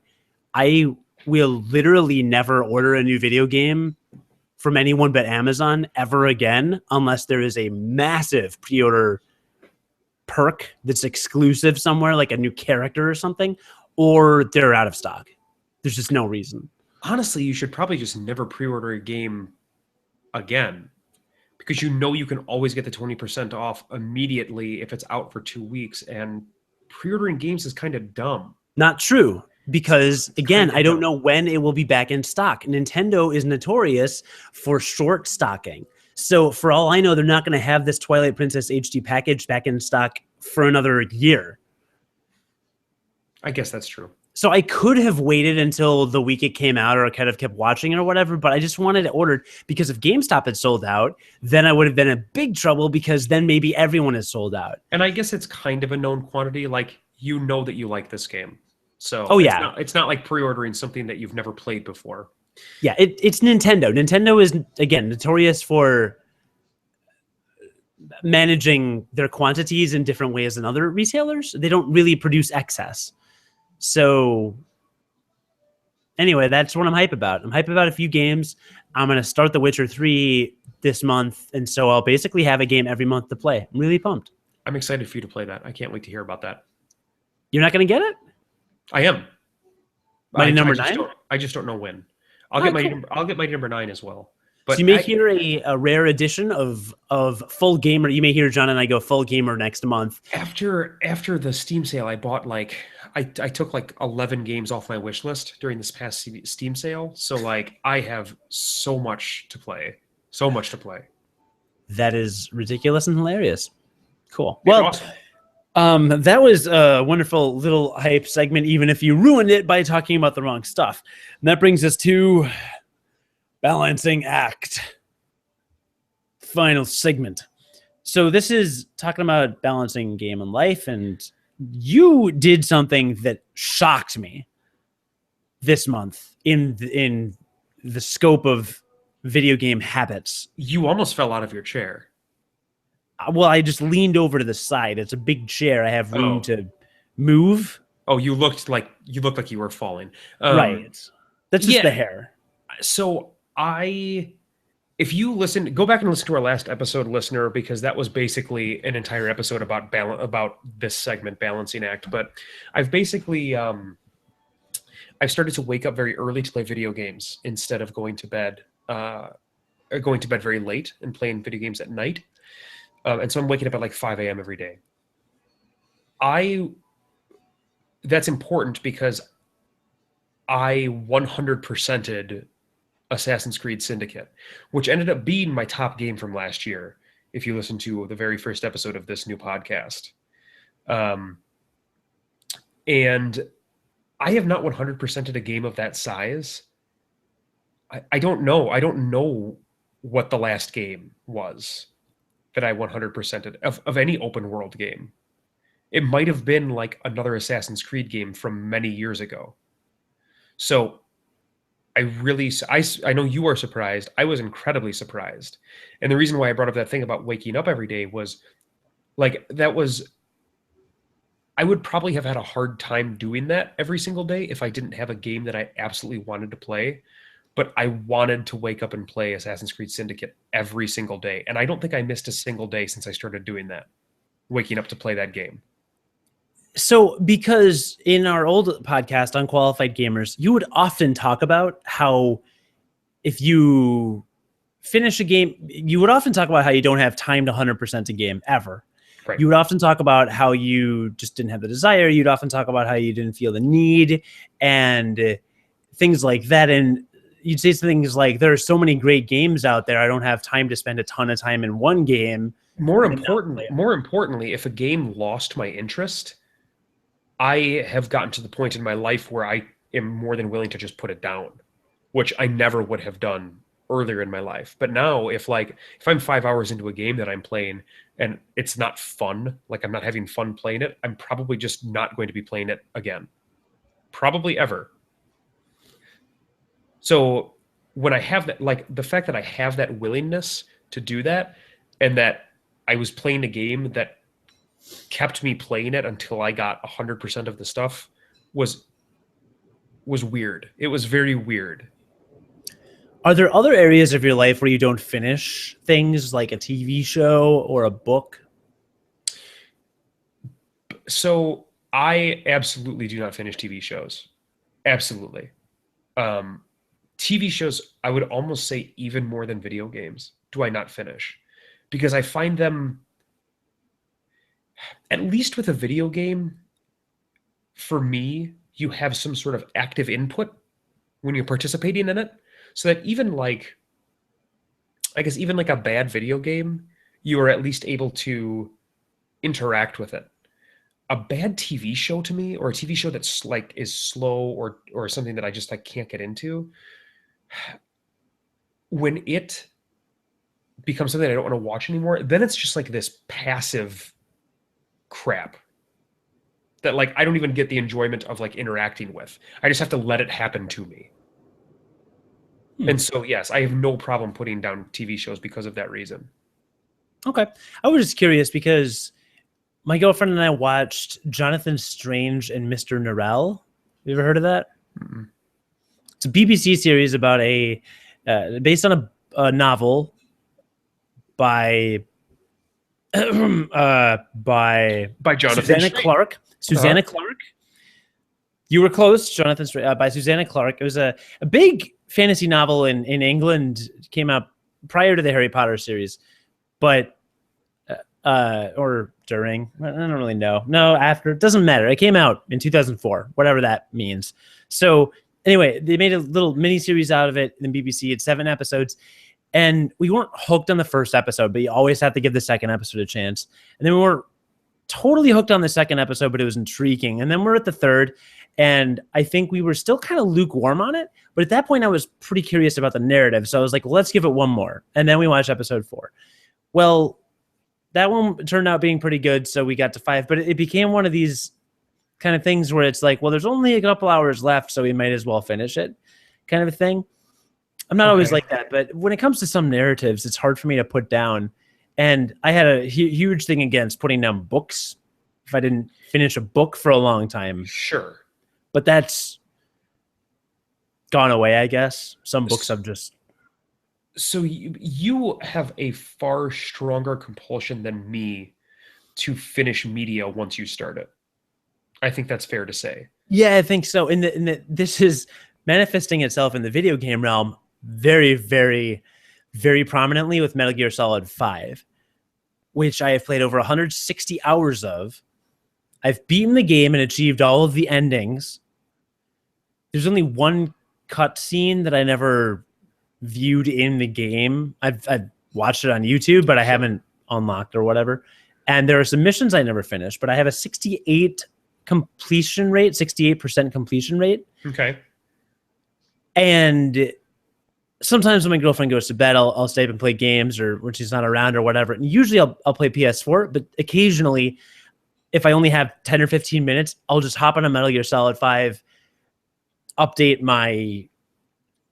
I will literally never order a new video game from anyone but Amazon ever again, unless there is a massive pre-order perk that's exclusive somewhere, like a new character or something, or they're out of stock. There's just no reason. Honestly, you should probably just never pre-order a game again because you know you can always get the 20% off immediately if it's out for 2 weeks, and pre-ordering games is kind of dumb. Not true. Because, again, I don't know when it will be back in stock. Nintendo is notorious for short stocking. So, for all I know, they're not going to have this Twilight Princess HD package back in stock for another year. I guess that's true. So, I could have waited until the week it came out or kind of kept watching it or whatever, but I just wanted it ordered because if GameStop had sold out, then I would have been in big trouble because then maybe everyone is sold out. And I guess it's kind of a known quantity. Like, you know that you like this game. So it's not like pre-ordering something that you've never played before. Yeah, it's Nintendo. Nintendo is, again, notorious for managing their quantities in different ways than other retailers. They don't really produce excess. So anyway, that's what I'm hype about. I'm hype about a few games. I'm going to start The Witcher 3 this month, and so I'll basically have a game every month to play. I'm really pumped. I'm excited for you to play that. I can't wait to hear about that. You're not going to get it? I am. Mighty number 9? I just don't know when. I'll get my number 9 as well. So you may hear a rare edition of Full Gamer. You may hear John and I go Full Gamer next month. After the Steam sale, I bought like I took like 11 games off my wish list during this past Steam sale. So like I have so much to play. So much to play. That is ridiculous and hilarious. Cool. It's Well, awesome. that was a wonderful little hype segment, even if you ruined it by talking about the wrong stuff. And that brings us to Balancing Act. Final segment. So this is talking about balancing game and life, and you did something that shocked me this month in the scope of video game habits. You almost fell out of your chair. Well, I just leaned over to the side. It's a big chair. I have room to move. Oh, you looked like you were falling. Right. That's just the hair. So if you go back and listen to our last episode, listener, because that was basically an entire episode about this segment, Balancing Act. But I've basically I've started to wake up very early to play video games instead of going to bed very late and playing video games at night. And so I'm waking up at like 5 a.m. every day. That's important because I 100%ed Assassin's Creed Syndicate, which ended up being my top game from last year, if you listen to the very first episode of this new podcast. And I have not 100%ed a game of that size. I don't know. I don't know what the last game was that I 100%ed of any open world game. It might have been like another Assassin's Creed game from many years ago. So I know you are surprised. I was incredibly surprised. And the reason why I brought up that thing about waking up every day was like, I would probably have had a hard time doing that every single day if I didn't have a game that I absolutely wanted to play. But I wanted to wake up and play Assassin's Creed Syndicate every single day. And I don't think I missed a single day since I started doing that, waking up to play that game. So, because in our old podcast, Unqualified Gamers, you would often talk about how if you finish a game, you would often talk about how you don't have time to 100% a game ever. Right. You would often talk about how you just didn't have the desire. You'd often talk about how you didn't feel the need and things like that. And you'd say things like, there are so many great games out there. I don't have time to spend a ton of time in one game. More importantly, if a game lost my interest, I have gotten to the point in my life where I am more than willing to just put it down, which I never would have done earlier in my life. But now if I'm 5 hours into a game that I'm playing and it's not fun, like I'm not having fun playing it, I'm probably just not going to be playing it again. Probably ever. So when I have that, like the fact that I have that willingness to do that, and that I was playing a game that kept me playing it until I got 100% of the stuff was weird. It was very weird. Are there other areas of your life where you don't finish things like a TV show or a book? So I absolutely do not finish TV shows. Absolutely. TV shows, I would almost say even more than video games, do I not finish. Because I find them, at least with a video game, for me, you have some sort of active input when you're participating in it. So that even like a bad video game, you are at least able to interact with it. A bad TV show to me, or a TV show that's like is slow or something that I just like can't get into, when it becomes something I don't want to watch anymore, then it's just like this passive crap that like I don't even get the enjoyment of like interacting with. I just have to let it happen to me. And so, yes, I have no problem putting down TV shows because of that reason. Okay. I was just curious because my girlfriend and I watched Jonathan Strange and Mr. Norrell. You ever heard of that? Mm-hmm. It's a BBC series about based on a novel by Jonathan Susanna Clarke. Susanna Clarke. You were close, Jonathan Strange, by Susanna Clarke. It was a big fantasy novel in England. It came out prior to the Harry Potter series, but or during, I don't really know. No, after, it doesn't matter. It came out in 2004, whatever that means. So anyway, they made a little mini series out of it in BBC. It's 7 episodes. And we weren't hooked on the first episode, but you always have to give the second episode a chance. And then we weren't totally hooked on the second episode, but it was intriguing. And then we're at the third, and I think we were still kind of lukewarm on it. But at that point, I was pretty curious about the narrative. So I was like, well, let's give it one more. And then we watched episode 4. Well, that one turned out being pretty good. So we got to 5, but it became one of these kind of things where it's like, well, there's only a couple hours left, so we might as well finish it, kind of a thing. I'm not always like that, but when it comes to some narratives, it's hard for me to put down. And I had a huge thing against putting down books if I didn't finish a book for a long time. Sure. But that's gone away, I guess. Some books I've just... So you have a far stronger compulsion than me to finish media once you start it. I think that's fair to say. Yeah, I think so. This is manifesting itself in the video game realm very, very, very prominently with Metal Gear Solid 5, which I have played over 160 hours of. I've beaten the game and achieved all of the endings. There's only one cutscene that I never viewed in the game. I've watched it on YouTube, but I haven't unlocked or whatever. And there are some missions I never finished, but I have a 68% completion rate. Okay. And sometimes when my girlfriend goes to bed, I'll stay up and play games, or when she's not around or whatever. And usually I'll play PS4, but occasionally, if I only have 10 or 15 minutes, I'll just hop on a Metal Gear Solid 5, update my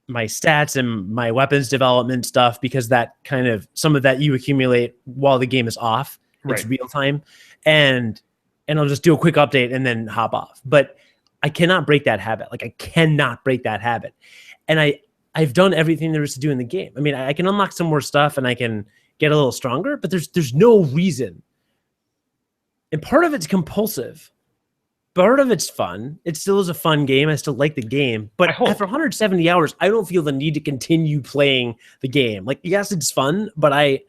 stats and my weapons development stuff, because that kind of, some of that you accumulate while the game is off. It's real time. And I'll just do a quick update and then hop off. But I cannot break that habit. Like, I cannot break that habit. And I've done everything there is to do in the game. I mean, I can unlock some more stuff and I can get a little stronger, but there's no reason. And part of it's compulsive. Part of it's fun. It still is a fun game. I still like the game. But after 170 hours, I don't feel the need to continue playing the game. Like, yes, it's fun, but I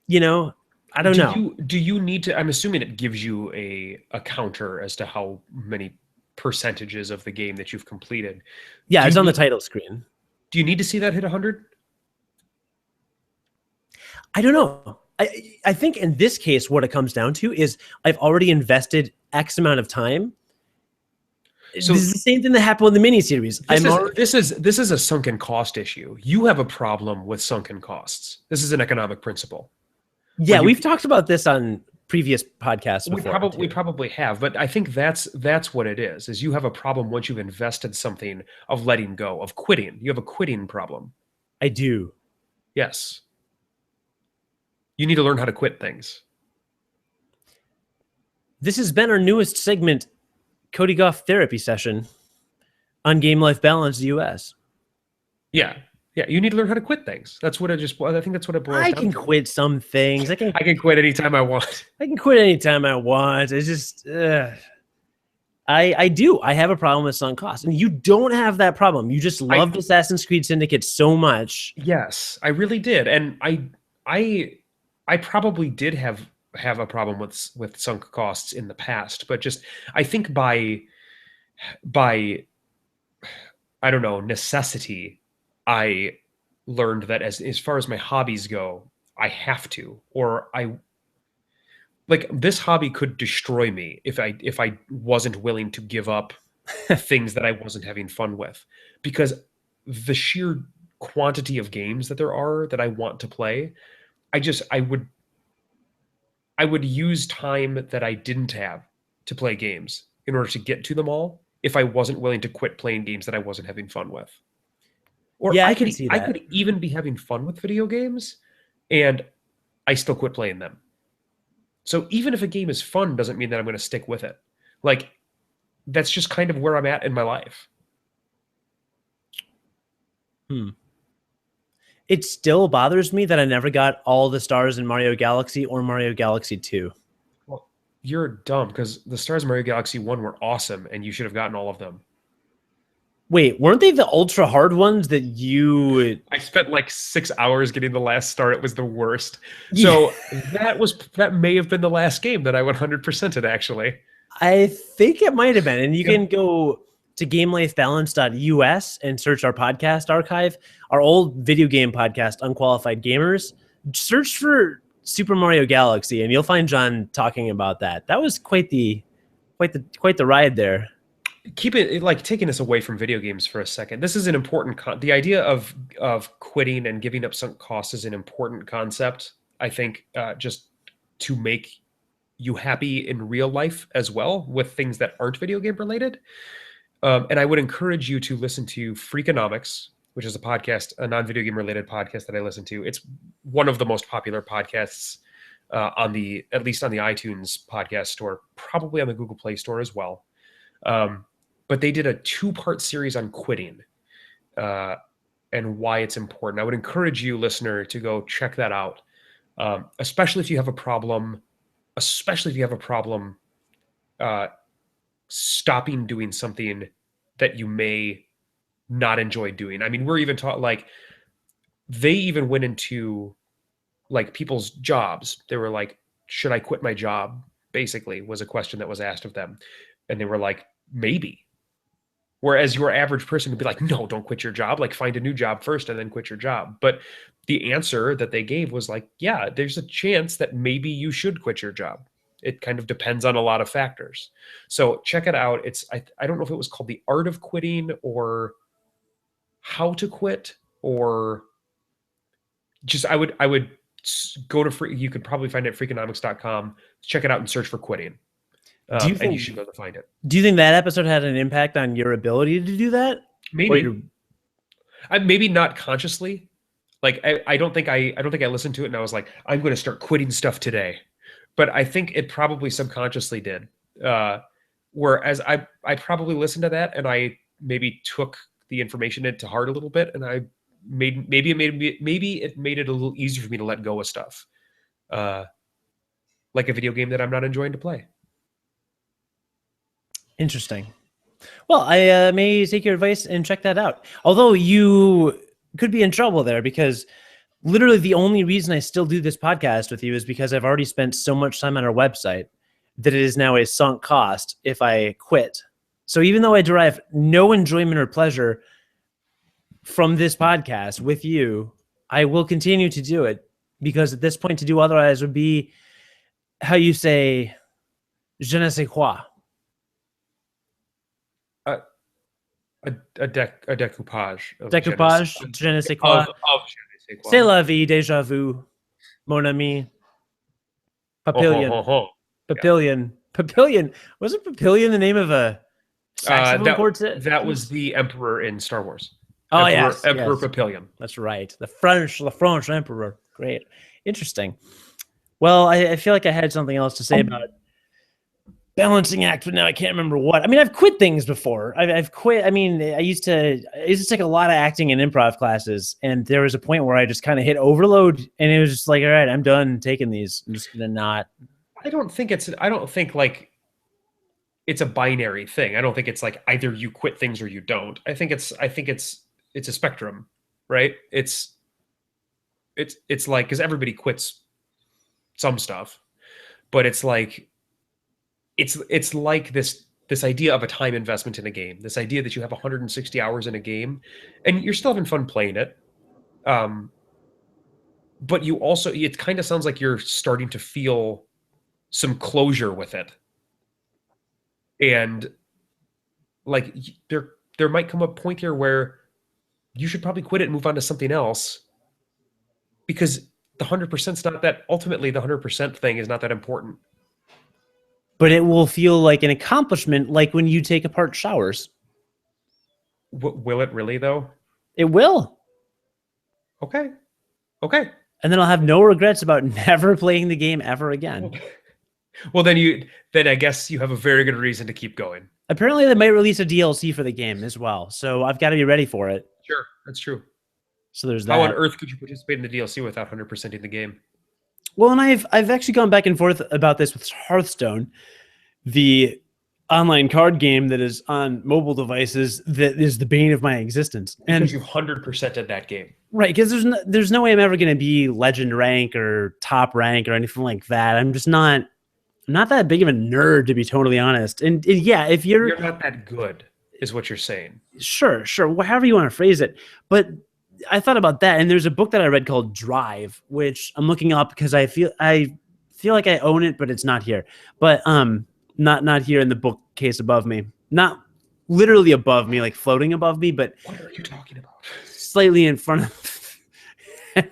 don't know. Do you need to, I'm assuming it gives you a counter as to how many percentages of the game that you've completed. Yeah, it's on the title screen. Do you need to see that hit 100? I don't know. I think in this case, what it comes down to is I've already invested X amount of time. So this is the same thing that happened with the miniseries. This is a sunken cost issue. You have a problem with sunken costs. This is an economic principle. Yeah, we've talked about this on previous podcasts before. We probably have, but I think that's what it is you have a problem once you've invested something of letting go, of quitting. You have a quitting problem. I do. Yes. You need to learn how to quit things. This has been our newest segment, Cody Goff Therapy Session on Game Life Balance U.S. Yeah. Yeah, you need to learn how to quit things. I think that's what it boils down to. I can quit some things. I can quit anytime I want. I can quit anytime I want. It's just, I do. I have a problem with sunk costs. And you don't have that problem. You just loved Assassin's Creed Syndicate so much. Yes, I really did. And I probably did have a problem with sunk costs in the past. But just, I think by I don't know, necessity, I learned that as far as my hobbies go, I have to, or this hobby could destroy me if I wasn't willing to give up things that I wasn't having fun with, because the sheer quantity of games that there are that I want to play, I would use time that I didn't have to play games in order to get to them all if I wasn't willing to quit playing games that I wasn't having fun with. Or yeah, I could even be having fun with video games and I still quit playing them. So even if a game is fun doesn't mean that I'm going to stick with it. Like, that's just kind of where I'm at in my life. It still bothers me that I never got all the stars in Mario Galaxy or Mario Galaxy 2. Well, you're dumb, because the stars in Mario Galaxy 1 were awesome and you should have gotten all of them. Wait, weren't they the ultra hard ones that you? I spent like 6 hours getting the last star. It was the worst. Yeah. So that may have been the last game that I 100%ed actually. I think it might have been. And you Yep. can go to GameLifeBalance.us and search our podcast archive, our old video game podcast, Unqualified Gamers. Search for Super Mario Galaxy, and you'll find Jon talking about that. That was quite the ride there. Keep it like taking us away from video games for a second. This is an important the idea of quitting and giving up some costs is an important concept. I think just to make you happy in real life as well with things that aren't video game related. And I would encourage you to listen to Freakonomics, which is a podcast, a non-video game related podcast that I listen to. It's one of the most popular podcasts at least on the iTunes podcast store, probably on the Google Play Store as well. But they did a 2-part series on quitting and why it's important. I would encourage you, listener, to go check that out, especially if you have a problem. Stopping doing something that you may not enjoy doing. I mean, we're even taught like they even went into like people's jobs. They were like, should I quit my job? Basically was a question that was asked of them. And they were like, maybe. Whereas your average person would be like, no, don't quit your job. Like find a new job first and then quit your job. But the answer that they gave was like, yeah, there's a chance that maybe you should quit your job. It kind of depends on a lot of factors. So check it out. It's I don't know if it was called The Art of Quitting or How to Quit, or just I would go to you could probably find it at freakonomics.com. Check it out and search for quitting. And you should go to find it. Do you think that episode had an impact on your ability to do that? Maybe. Maybe not consciously. Like I don't think I listened to it and I was like, I'm going to start quitting stuff today. But I think it probably subconsciously did. Whereas I probably listened to that and I maybe took the information into heart a little bit, and I maybe it made it a little easier for me to let go of stuff, like a video game that I'm not enjoying to play. Interesting. Well, I may take your advice and check that out. Although you could be in trouble there, because literally the only reason I still do this podcast with you is because I've already spent so much time on our website that it is now a sunk cost if I quit. So even though I derive no enjoyment or pleasure from this podcast with you, I will continue to do it, because at this point to do otherwise would be, how you say, je ne sais quoi. A découpage. Découpage, je ne sais quoi. C'est la vie, déjà vu, mon ami. Papillion. Papillion. Papillion. Wasn't Papillion the name of a saxophone quartet? That was the emperor in Star Wars. Oh, Emperor yes. Papillion. That's right. The French emperor. Great. Interesting. Well, I feel like I had something else to say about balancing act, but now I can't remember what. I mean, I've quit things before. I've quit. I mean, I used to take a lot of acting and improv classes, and there was a point where I just kind of hit overload, and it was just like, all right, I'm done taking these. I'm just gonna not. I don't think like it's a binary thing. I don't think it's like either you quit things or you don't. I think it's a spectrum, right? It's like, because everybody quits some stuff, but it's like it's like this idea of a time investment in a game, this idea that you have 160 hours in a game and you're still having fun playing it, but you also, it kind of sounds like you're starting to feel some closure with it, and like there might come a point here where you should probably quit it and move on to something else, because the 100%'s not that, ultimately the 100% thing is not that important. But it will feel like an accomplishment, like when you take apart showers. Will it really, though? It will. Okay. And then I'll have no regrets about never playing the game ever again. Well, then I guess you have a very good reason to keep going. Apparently, they might release a DLC for the game as well, so I've got to be ready for it. Sure, that's true. So there's that. How on earth could you participate in the DLC without 100%ing the game? Well, and I've actually gone back and forth about this with Hearthstone. The online card game that is on mobile devices that is the bane of my existence. And Because you 100%ed that game. right, because there's no way I'm ever going to be legend rank or top rank or anything like that. I'm just not that big of a nerd, to be totally honest. And yeah, if You're not that good, is what you're saying. sure, however you want to phrase it. But I thought about that, and there's a book that I read called Drive, which I'm looking up because I feel like I own it, but it's not here. But not here in the bookcase above me. Not literally above me, like floating above me, but what are you talking about? Slightly in front of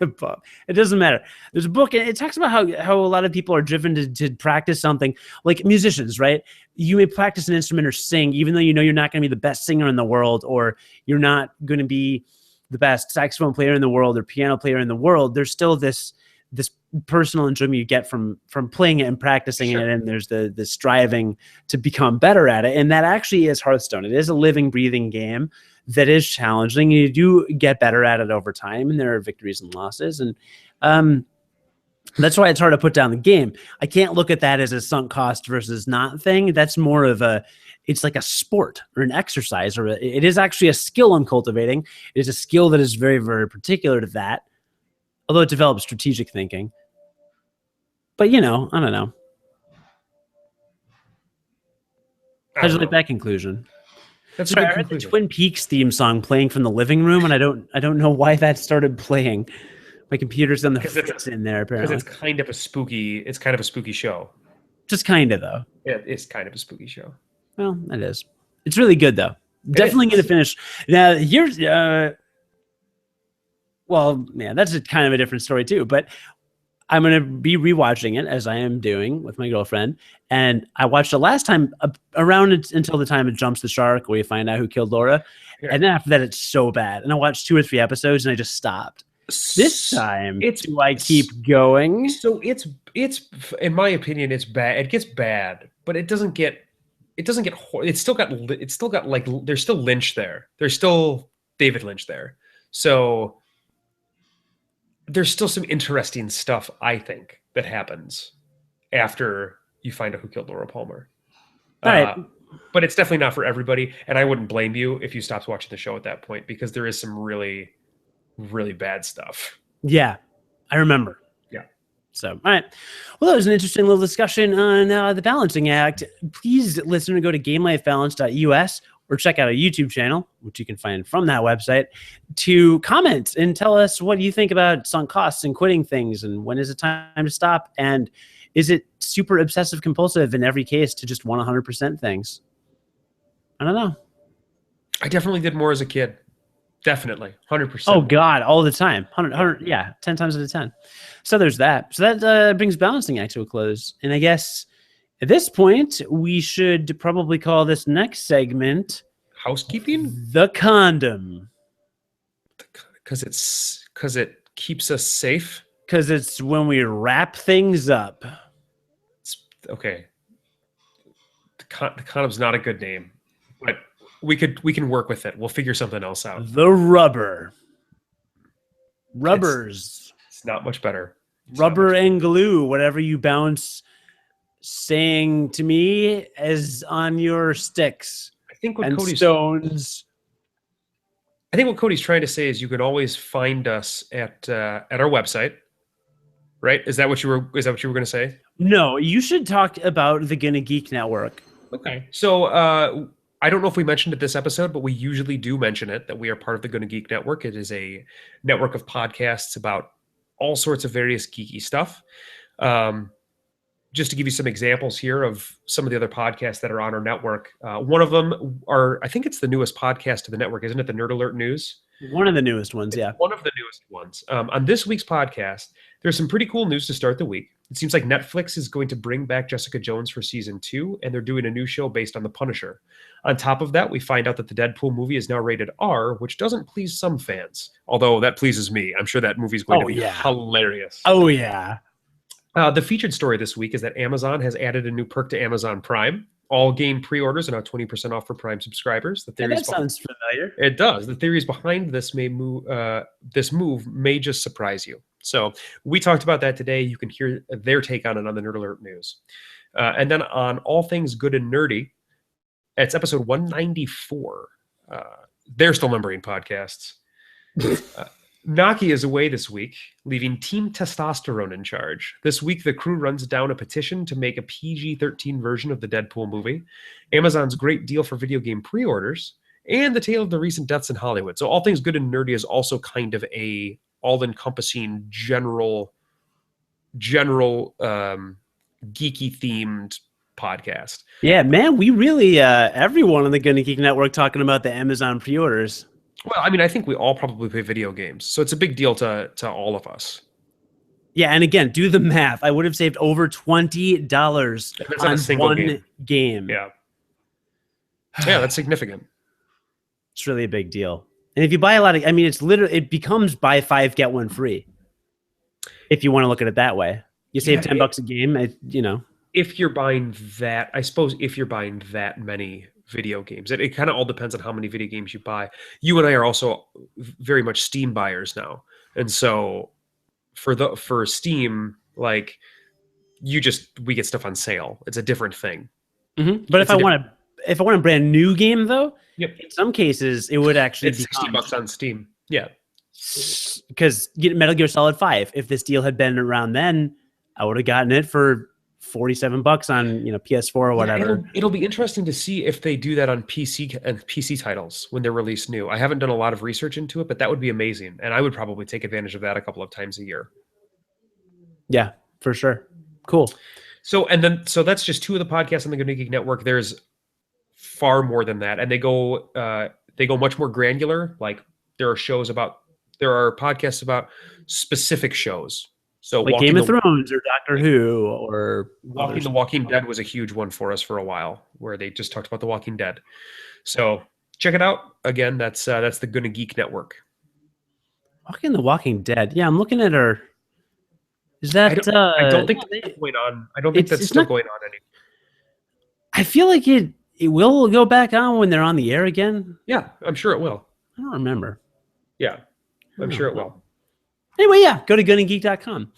above. It doesn't matter. There's a book, and it talks about how a lot of people are driven to practice something, like musicians, right? You may practice an instrument or sing, even though you know you're not going to be the best singer in the world, or you're not going to be the best saxophone player in the world or piano player in the world. There's still this personal enjoyment you get from playing it and practicing it, and there's the striving to become better at it. And that actually is Hearthstone. It is a living, breathing game that is challenging. You do get better at it over time, and there are victories and losses. And that's why it's hard to put down the game. I can't look at that as a sunk cost versus not thing. That's more of it's like a sport or an exercise, or it is actually a skill I'm cultivating. It is a skill that is very, very particular to that, although it develops strategic thinking. But, I don't know. How'd you like that conclusion? That's Sorry, a good I heard the conclusion. Twin Peaks theme song playing from the living room, and I don't know why that started playing. My computer's on the fritz in there, apparently. Because it's kind of a spooky show. Just kind of, though. Yeah, it's kind of a spooky show. Well, it is. It's really good, though. Definitely going to finish. Now, here's well, yeah, that's kind of a different story too. But I'm going to be rewatching it, as I am doing with my girlfriend. And I watched it last time around until the time it jumps the shark, where you find out who killed Laura. Yeah. And then after that, it's so bad. And I watched 2 or 3 episodes, and I just stopped. This time, do I keep going? So it's in my opinion, it's bad. It gets bad, but it doesn't get. It's still got like, there's still Lynch there. There's still David Lynch there. So there's still some interesting stuff, I think, that happens after you find out who killed Laura Palmer. All right. But it's definitely not for everybody. And I wouldn't blame you if you stopped watching the show at that point, because there is some really, really bad stuff. Yeah, I remember. Yeah. So, all right. Well, that was an interesting little discussion on the balancing act. Please, listener, go to GameLifeBalance.us or check out our YouTube channel, which you can find from that website, to comment and tell us what you think about sunk costs and quitting things, and when is it time to stop, and is it super obsessive compulsive in every case to just want 100% things? I don't know. I definitely did more as a kid. Definitely. 100%. Oh, God, all the time. 100, yeah, 10 times out of 10. So there's that. So that brings Balancing Act to a close. And I guess at this point, we should probably call this next segment housekeeping. The condom. Because it keeps us safe. Because it's when we wrap things up. Okay. The condom's not a good name, but we can work with it. We'll figure something else out. The rubber. Rubbers. It's not much better. Rubber and glue, whatever you bounce saying to me as on your sticks. I think what stones. I think what Cody's trying to say is you can always find us at our website. Right? Is that what you were going to say? No, you should talk about the Gonna Geek Network. Okay. So I don't know if we mentioned it this episode, but we usually do mention it, that we are part of the Gonna Geek Network. It is a network of podcasts about all sorts of various geeky stuff. Just to give you some examples here of some of the other podcasts that are on our network. One of them I think it's the newest podcast to the network, isn't it? The Nerd Alert News. One of the newest ones, yeah. One of the newest ones. On this week's podcast, there's some pretty cool news to start the week. It seems like Netflix is going to bring back Jessica Jones for season 2, and they're doing a new show based on The Punisher. On top of that, we find out that the Deadpool movie is now rated R, which doesn't please some fans. Although that pleases me. I'm sure that movie's going to be hilarious. Oh, yeah. The featured story this week is that Amazon has added a new perk to Amazon Prime. All game pre-orders are now 20% off for Prime subscribers. That sounds familiar. It does. The theories behind this this move may just surprise you. So we talked about that today. You can hear their take on it on the Nerd Alert News. And then on All Things Good and Nerdy, It's episode 194. They're still numbering podcasts. Naki is away this week, leaving Team Testosterone in charge. This week, the crew runs down a petition to make a PG-13 version of the Deadpool movie, Amazon's great deal for video game pre-orders, and the tale of the recent deaths in Hollywood. So All Things Good and Nerdy is also kind of a all-encompassing general geeky themed podcast. Yeah, man, we really everyone on the Gonna Geek Network talking about the Amazon pre-orders. Well, I mean, I think we all probably play video games, so it's a big deal to all of us. Yeah, and again, do the math. I would have saved over $20 on one game. Yeah, that's significant. It's really a big deal. And if you buy a lot of, I mean, it becomes buy 5 get 1 free. If you want to look at it that way, you save $10 a game. If you're buying that, I suppose if you're buying that many video games, it kind of all depends on how many video games you buy. You and I are also very much Steam buyers now, and so for Steam, like we get stuff on sale. It's a different thing. Mm-hmm. But if I want a brand new game, though, yep, in some cases it would actually be $60 on Steam. Yeah, because Metal Gear Solid 5. If this deal had been around then, I would have gotten it for $47 on PS4 or whatever. Yeah, it'll be interesting to see if they do that on PC and PC titles when they're released new. I haven't done a lot of research into it, but that would be amazing, and I would probably take advantage of that a couple of times a year. Yeah, for sure. Cool. So that's just 2 of the podcasts on the Good Geek Network. There's far more than that, and they go much more granular. Like there are podcasts about specific shows. So like Game of Thrones or Doctor Who or The Walking Dead was a huge one for us for a while, where they just talked about The Walking Dead. So check it out. Again, that's the Gonna Geek Network. The Walking Dead. Yeah, I'm looking at her. Is that? I don't think that's going on. I don't think that's still going on anymore. I feel like it will go back on when they're on the air again. Yeah, I'm sure it will. I don't remember. Yeah, I'm sure it will. Anyway, yeah, go to gunandgeek.com.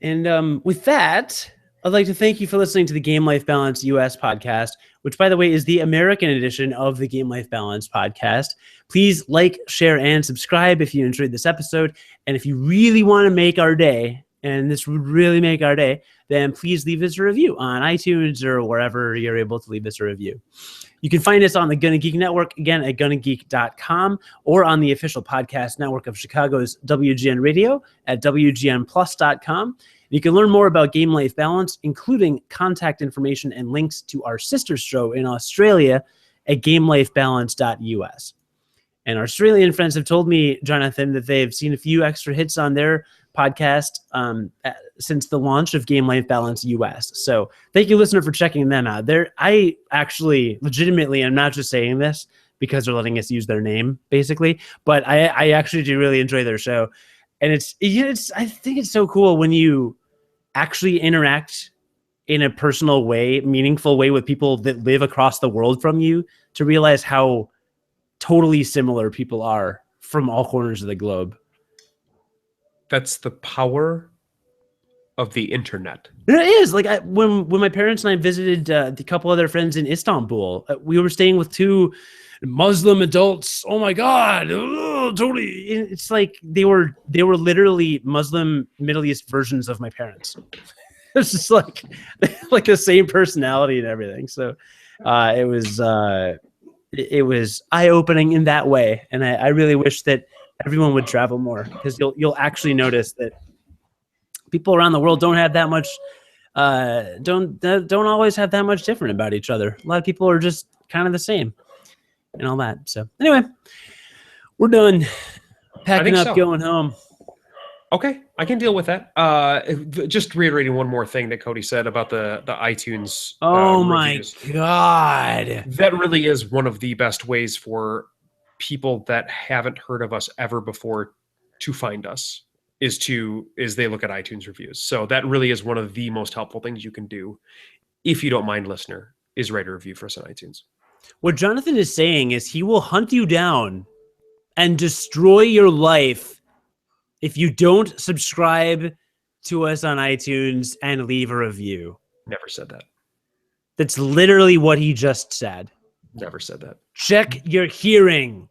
And with that, I'd like to thank you for listening to the Game Life Balance U.S. podcast, which, by the way, is the American edition of the Game Life Balance podcast. Please like, share, and subscribe if you enjoyed this episode. And if you really want to make our day, and this would really make our day, then please leave us a review on iTunes or wherever you're able to leave us a review. You can find us on the Gonna Geek Network, again, at gunandgeek.com, or on the official podcast network of Chicago's WGN Radio at WGNplus.com. You can learn more about Game Life Balance, including contact information and links to our sister show in Australia at gamelifebalance.us. And our Australian friends have told me, Jonathan, that they've seen a few extra hits on their podcast since the launch of Game Life Balance U.S. So thank you, listener, for checking them out. I actually legitimately am not just saying this because they're letting us use their name, basically, but I actually do really enjoy their show. And I think it's so cool when you actually interact in a personal way, meaningful way with people that live across the world from you, to realize how totally similar people are from all corners of the globe. That's the power of the internet. It is. Like when my parents and I visited a couple other friends in Istanbul, we were staying with 2 Muslim adults. Oh my God. Totally. It's like they were literally Muslim Middle East versions of my parents. It's just like the same personality and everything. So it was eye-opening in that way. And I really wish that everyone would travel more, because you'll actually notice that people around the world don't have that much, don't always have that much different about each other. A lot of people are just kind of the same and all that. So anyway, we're done packing up, going home. Okay, I can deal with that. Just reiterating one more thing that Cody said about the iTunes. Oh my God. That really is one of the best ways for people that haven't heard of us ever before to find us, is they look at iTunes reviews. So that really is one of the most helpful things you can do, if you don't mind, listener, is write a review for us on iTunes. What Jonathan is saying is he will hunt you down and destroy your life if you don't subscribe to us on iTunes and leave a review. Never said that. That's literally what he just said. Never said that. Check your hearing.